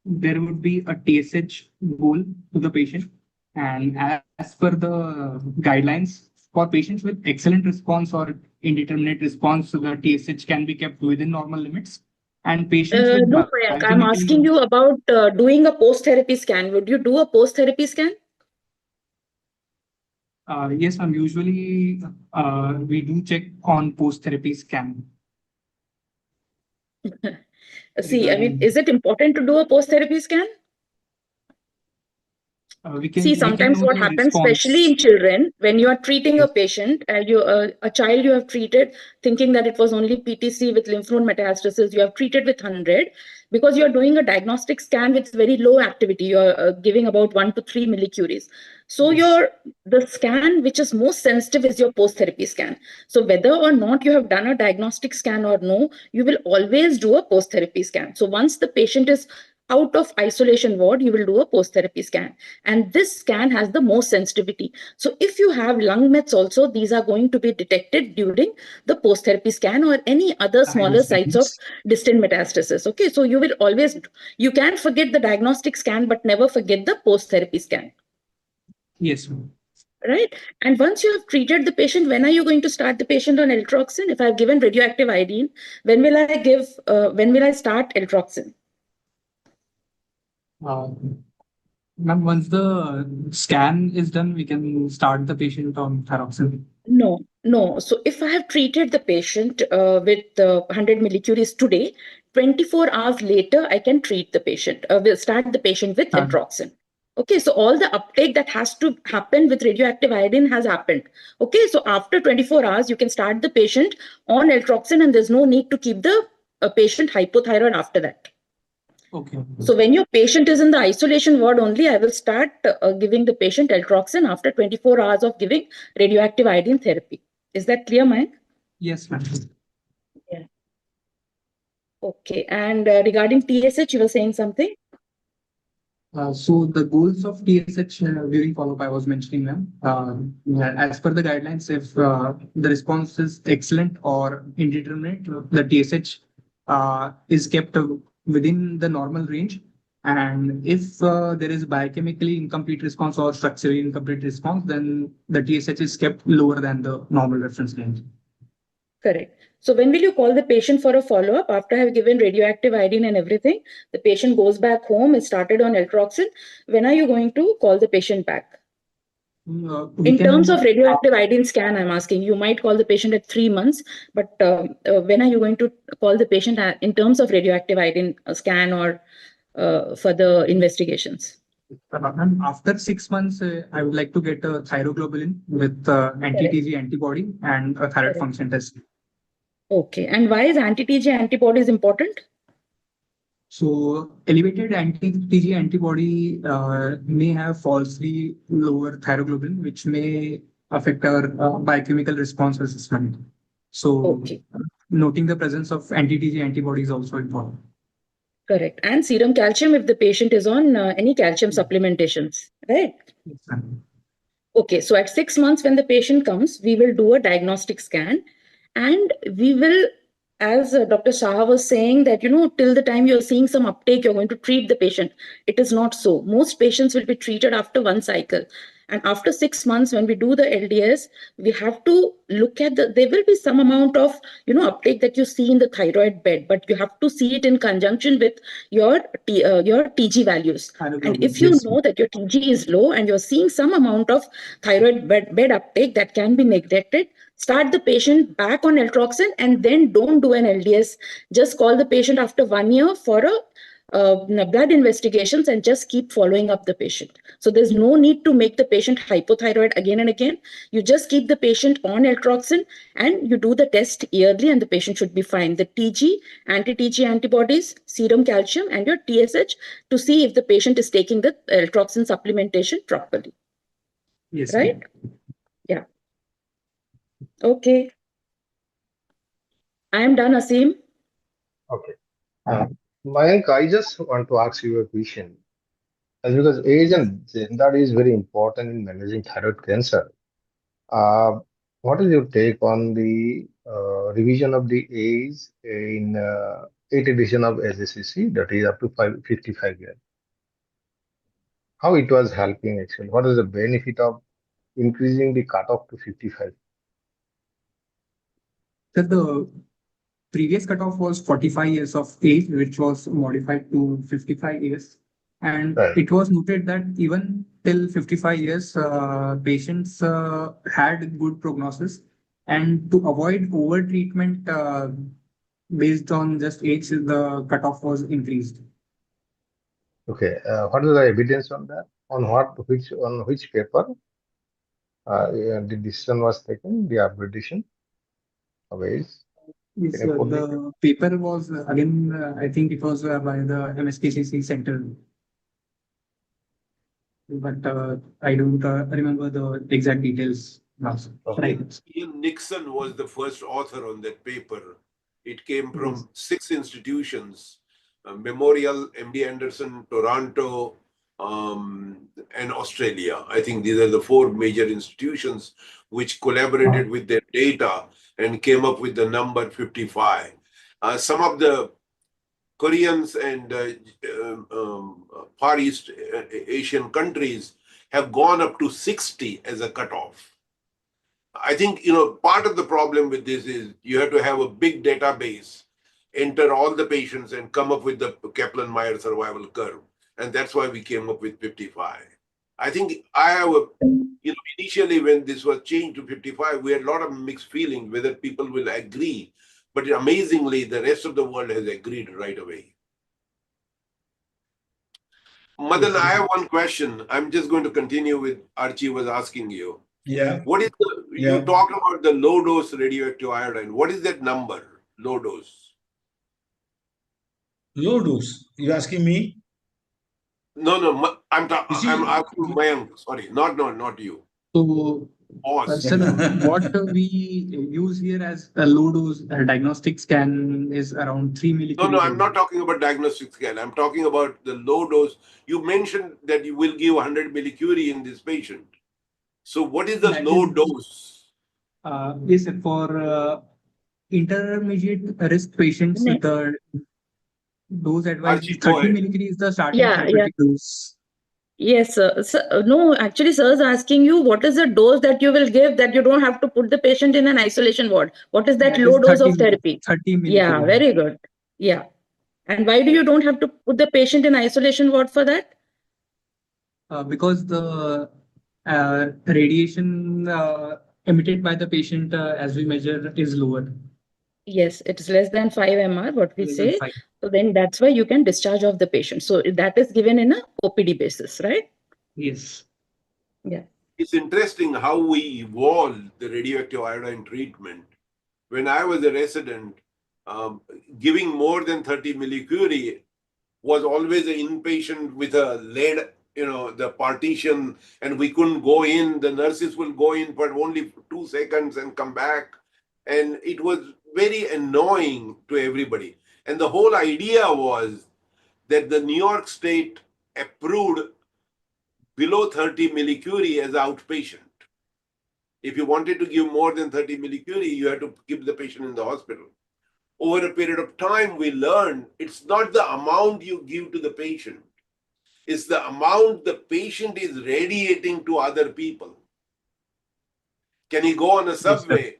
there would be a TSH goal to the patient. And as per the guidelines, for patients with excellent response or indeterminate response, the TSH can be kept within normal limits. And patients with no, Mayank, I'm asking you about doing a post-therapy scan. Would you do a post-therapy scan? Yes, ma'am. Usually, we do check on post-therapy scan. See, I mean, is it important to do a post-therapy scan? See, sometimes know what the happens, especially in response. children, when you are treating a Yes. patient, a child you have treated thinking that it was only PTC with lymph node metastasis, you have treated with 100, because you're doing a diagnostic scan with very low activity, you're giving about 1 to 3 millicuries. So Yes. the scan which is most sensitive is your post-therapy scan. So whether or not you have done a diagnostic scan or no, you will always do a post-therapy scan. So once the patient is out of isolation ward, you will do a post-therapy scan. And this scan has the most sensitivity. So if you have lung mets also, these are going to be detected during the post-therapy scan or any other I smaller sites of understand. distant metastasis. Okay, so you will always, you can forget the diagnostic scan, but never forget the post-therapy scan. Yes, ma'am. Right. And once you have treated the patient, when are you going to start the patient on eltroxin? If I've given radioactive iodine, when will I start eltroxin? Ma'am, once the scan is done, we can start the patient on thyroxine. No. So if I have treated the patient with 100 millicuries today, 24 hours later, I can treat the patient, will start the patient with Um, eltroxin. Okay, so all the uptake that has to happen with radioactive iodine has happened. Okay, so after 24 hours, you can start the patient on eltroxin and there's no need to keep the patient hypothyroid after that. Okay. So when your patient is in the isolation ward only, I will start giving the patient eltroxin after 24 hours of giving radioactive iodine therapy. Is that clear, Mike? Yes, ma'am. Yeah. Okay. And regarding TSH, you were saying something? So the goals of TSH during follow-up I was mentioning, ma'am. As per the guidelines, if the response is excellent or indeterminate, the TSH is kept within the normal range. And if there is biochemically incomplete response or structurally incomplete response, then the TSH is kept lower than the normal reference range. Correct. So when will you call the patient for a follow-up? After I have given radioactive iodine and everything, the patient goes back home, is started on eltroxin. When are you going to call the patient back? We In terms of can radioactive iodine scan, I'm asking, you might call the patient at 3 months, but when are you going to call the patient in terms of radioactive iodine scan or further investigations? After 6 months, I would like to get a thyroglobulin with anti-TG antibody and a thyroid Correct. function test. Okay. And why is anti-TG antibodies important? So elevated anti-TG antibody may have falsely lower thyroglobulin, which may affect our biochemical response assessment. So Okay. noting the presence of anti-TG antibody is also important. Correct. And serum calcium if the patient is on any calcium supplementations, right? Yes, ma'am. Okay, so at 6 months, when the patient comes, we will do a diagnostic scan and we will, as Dr. Shaha was saying, that, till the time you're seeing some uptake, you're going to treat the patient. It is not so. Most patients will be treated after one cycle. And after 6 months, when we do the LDS, we have to look at there will be some amount of, uptake that you see in the thyroid bed, but you have to see it in conjunction with your TG values. And Thyroglobulin, if you yes. know that your TG is low and you're seeing some amount of thyroid bed uptake that can be neglected, start the patient back on eltroxin and then don't do an LDS. Just call the patient after 1 year for a blood investigations and just keep following up the patient. So there's no need to make the patient hypothyroid again and again. You just keep the patient on eltroxin and you do the test yearly and the patient should be fine. The TG, anti-TG antibodies, serum calcium and your TSH to see if the patient is taking the eltroxin supplementation properly. Yes, right? ma'am. Yeah. Okay. I am done, Asim. Okay. Mayank, I just want to ask you a question. Because age and gender is very important in managing thyroid cancer. Uh, what is your take on the revision of the age in 8th edition of SSCC, that is up to 55 years? How it was helping actually? What is the benefit of increasing the cutoff to 55? So the previous cutoff was 45 years of age, which was modified to 55 years. And Right. it was noted that even till 55 years, patients had good prognosis. And to avoid over treatment based on just age, the cutoff was increased. Okay. What is the evidence on that? on which paper the decision was taken, the arbitration? Ways. Yes, Can you put it? the paper was again, I think it was by the MSPCC center, but I don't remember the exact details now. Okay. Right. Ian Nixon was the first author on that paper. It came from Yes. 6 institutions, Memorial, MD Anderson, Toronto, and Australia. I think these are the 4 major institutions which collaborated with their data and came up with the number 55. Some of the Koreans and Far East Asian countries have gone up to 60 as a cutoff. I think, part of the problem with this is you have to have a big database, enter all the patients and come up with the Kaplan-Meier survival curve. And that's why we came up with 55. I think I have initially when this was changed to 55, we had a lot of mixed feelings whether people will agree. But amazingly, the rest of the world has agreed right away. Madan, I have one question. I'm just going to continue with Archie was asking you. Yeah. What is you talked about the low dose radioactive iodine. What is that number? Low dose. Low dose. You asking me? No. I'm You see- asking Mayank. Sorry, not you. So, Boss. sir, what we use here as a low dose diagnostic scan is around 3 millicurie. No, I'm not talking about diagnostic scale. I'm talking about the low dose. You mentioned that you will give 100 millicurie in this patient. So what is the That low is- dose? Yes, sir, for intermediate risk patients, Next. the dose advised Archie, is go 30 ahead. millicurie is the starting Yeah, therapeutic dose. Yes, sir. No, actually, sir is asking you what is the dose that you will give that you don't have to put the patient in an isolation ward. What is that That low is dose 30 of therapy? 30 Yeah, millicurie. very good. Yeah. And why do you don't have to put the patient in isolation ward for that? Because the radiation emitted by the patient as we measure is lower. Yes, it is less than 5 MR, what we Less than say. 5. So then that's why you can discharge of the patient. So that is given in a OPD basis, right? Yes. Yeah. It's interesting how we evolved the radioactive iodine treatment. When I was a resident, giving more than 30 millicurie was always an inpatient with a lead, the partition, and we couldn't go in. The nurses will go in for only 2 seconds and come back. And it was very annoying to everybody. And the whole idea was that the New York State approved below 30 millicurie as outpatient. If you wanted to give more than 30 millicurie, you had to keep the patient in the hospital. Over a period of time, we learned it's not the amount you give to the patient, it's the amount the patient is radiating to other people. Can he go on a subway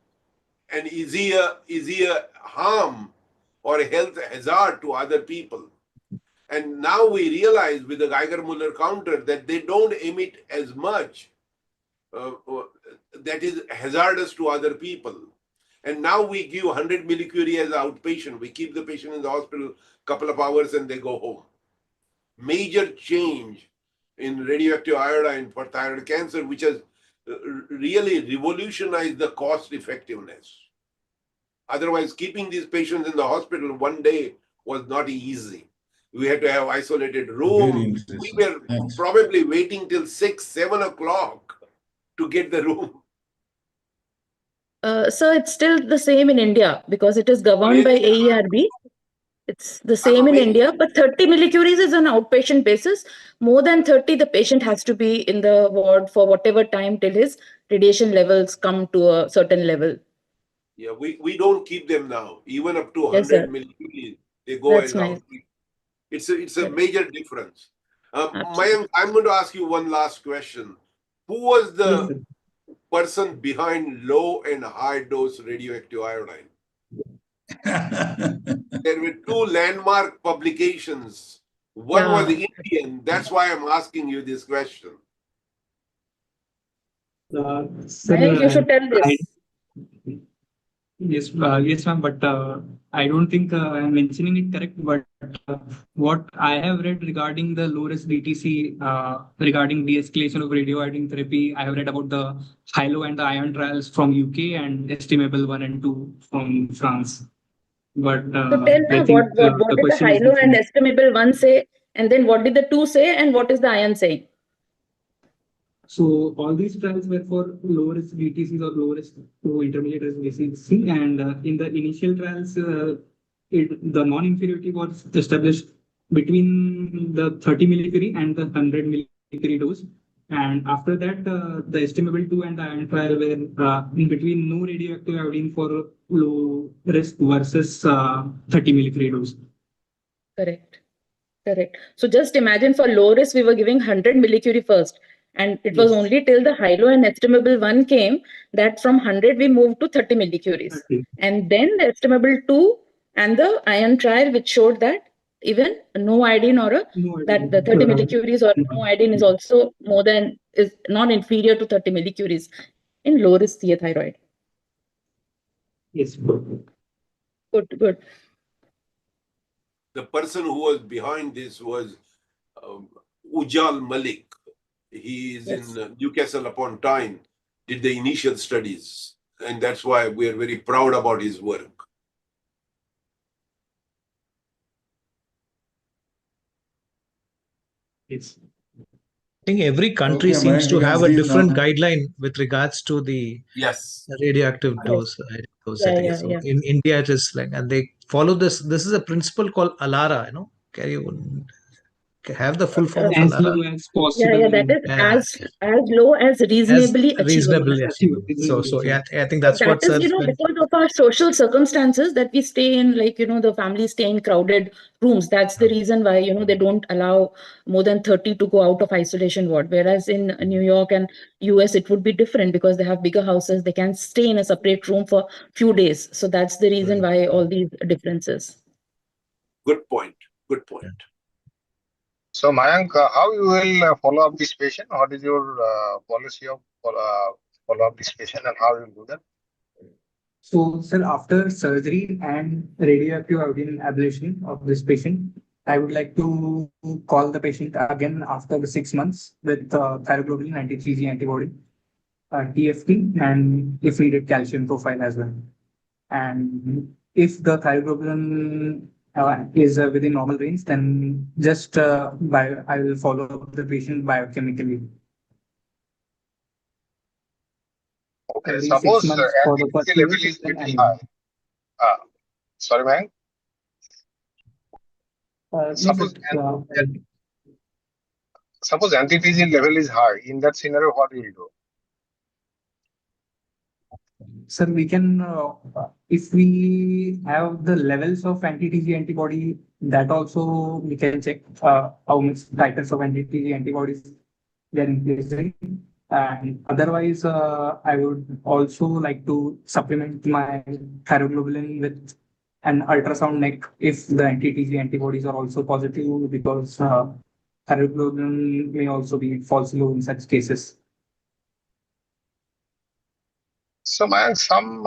and is he a harm or a health hazard to other people? And now we realize with the Geiger-Müller counter that they don't emit as much that is hazardous to other people. And now we give 100 millicurie as outpatient. We keep the patient in the hospital a couple of hours and they go home. Major change in radioactive iodine for thyroid cancer, which has really revolutionized the cost effectiveness. Otherwise, keeping these patients in the hospital one day was not easy. We had to have isolated Very room. We interesting. were Thanks. probably waiting till 6, 7 o'clock to get the room. So it's still the same in India because it is governed by AERB. It's the same in India, but 30 millicuries is on outpatient basis. More than 30, the patient has to be in the ward for whatever time till his radiation levels come to a certain level. Yeah, we don't keep them now. Even up to Yes, 100 sir. millicuries, they go That's as nice. outpatient. It's a Correct. major difference. Absolutely. Mayank, I'm going to ask you one last question. Who was Yes, the sir. person behind low and high dose radioactive iodine? There were 2 landmark publications. One was Yeah. Indian. That's why I'm asking you this question. Sir, Mayank, you should tell this. Yes, yes, ma'am. But I don't think I'm mentioning it correct. But what I have read regarding the low risk DTC, regarding de-escalation of radioiodine therapy, I have read about the HILO and the ION trials from UK and estimable 1 and 2 from France. But So tell I now think what the did the question is HILO and different. estimable one say, and then what did the two say, and what is the iron saying? So all these trials were for low risk DTCs or low risk to intermediate risk DTC, and in the initial trials, the non-inferiority was established between the 30 millicurie and the 100 millicurie dose. And after that, the estimable 2 and the iron trial were in between no radioactive iodine for low risk versus 30 millicurie dose. Correct. Correct. So just imagine for low risk, we were giving 100 millicurie first. And it was Yes. only till the HILO and estimable 1 came that from 100 we moved to 30 millicuries. 30. And then the estimable 2 and the iron trial, which showed that even no iodine or that the 30 millicuries or no iodine is also is not inferior to 30 millicuries in low risk CA thyroid. Yes. Good, good. The person who was behind this was Ujal Malik. He is Yes. in Newcastle upon Tyne, did the initial studies. And that's why we are very proud about his work. Yes. I think every country Okay, seems Mayank, to you can have a sleep different now. guideline with regards to the Yes. radioactive Yes. dose. Yeah, Setting. yeah, So yeah. in India, it is like, and they follow this. This is a principle called ALARA. Can you have the full form of As ALARA? low as Yeah, possible. yeah, that is Yeah, as low as as reasonably achievable. reasonably achievable. So yeah, I think that's That what is, Sir's meant. because of our social circumstances that we stay in, like, the families stay in crowded rooms. That's the reason why, they don't allow more than 30 to go out of isolation ward. Whereas in New York and US, it would be different because they have bigger houses. They can stay in a separate room for few days. So that's the reason why all these differences. Good point. Good point. So Mayank, how you will follow up this patient? What is your policy of follow up this patient, and how you will do that? So, sir, after surgery and radioactive iodine ablation of this patient, I would like to call the patient again after the 6 months with thyroglobulin 93G antibody, TFT, and if needed, calcium profile as well. And if the thyroglobulin is within normal range, then just I will follow up the patient biochemically. Okay, Every 6 suppose months for the first anti-TG year, level is then little annually. high. Sorry, Mayank. No, Suppose sir, suppose anti-TG level is high. In that scenario, what will you do? sir, we can, if we have the levels of anti-TG antibody, that also we can check how much titers of anti-TG antibodies we are increasing. And otherwise, I would also like to supplement my thyroglobulin with an ultrasound neck if the anti-TG antibodies are also positive, because thyroglobulin may also be false low in such cases. So, Mayank, some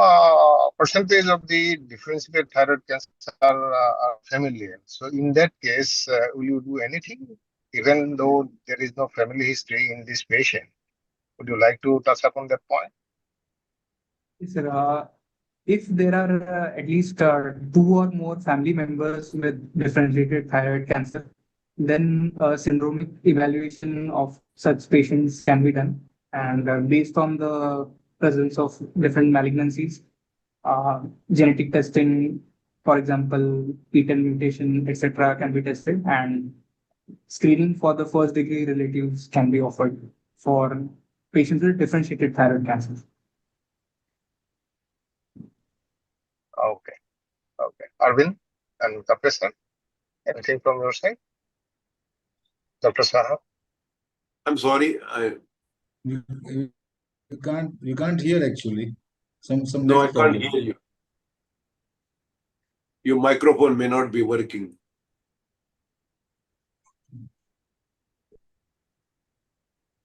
percentage of the differentiated thyroid cancer are familial. So, in that case, will you do anything, even though there is no family history in this patient? Would you like to touch upon that point? Yes, sir. If there are at least 2 or more family members with differentiated thyroid cancer, then a syndromic evaluation of such patients can be done. And based on the presence of different malignancies, genetic testing, for example, PTEN mutation, etc., can be tested, and screening for the first degree relatives can be offered for patients with differentiated thyroid cancer. Okay, okay. Arvind and Dr. Sir, anything from your side? Dr. Saha? I'm sorry. You, you can't hear actually. Some No, I net can't problem. hear you. Your microphone may not be working.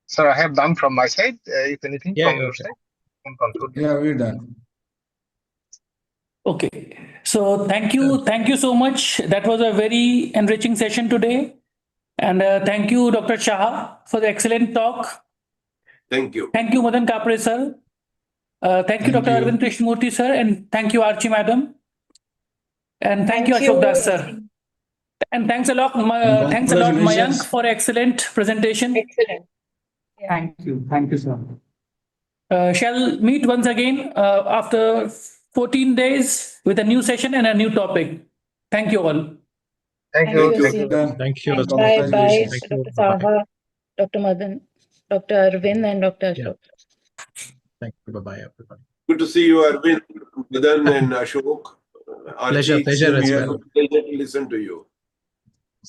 Sir, I have done from my side. If anything Yeah, from your okay. side, you can conclude. Yeah, we're done. Okay. So thank you so much. That was a very enriching session today. And thank you, Dr. Shah, for the excellent talk. Thank you. Thank you, Madan Kapre, sir. Thank you, Thank Dr. you. Arvind Krishnamurthy, sir. And thank you, Archie, madam. And thank you, Ashok Das, sir. And thanks a lot, Mayank, Congratulations. for excellent presentation. Excellent. Thank you. Thank you, sir. Shall meet once again after 14 days with a new session and a new topic. Thank you all. Thank Thank you. you. Thank See you. you. Done. Thank you. Bye. Bye. Congratulations. Thank you. Dr. Bye-bye. Saha, Dr. Madan, Dr. Arvind, and Dr. Yeah. Ashok. Thank you. Bye-bye, everybody. Good to see you, Arvind, Madan, and Ashok. Pleasure as same well. here. Pleasure to listen to you.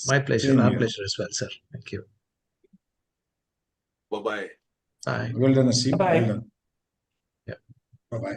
My pleasure. Same Our here. pleasure as well, sir. Thank you. Bye-bye. Bye. Well done, Asim. Bye. Well done. Yeah. Bye-bye.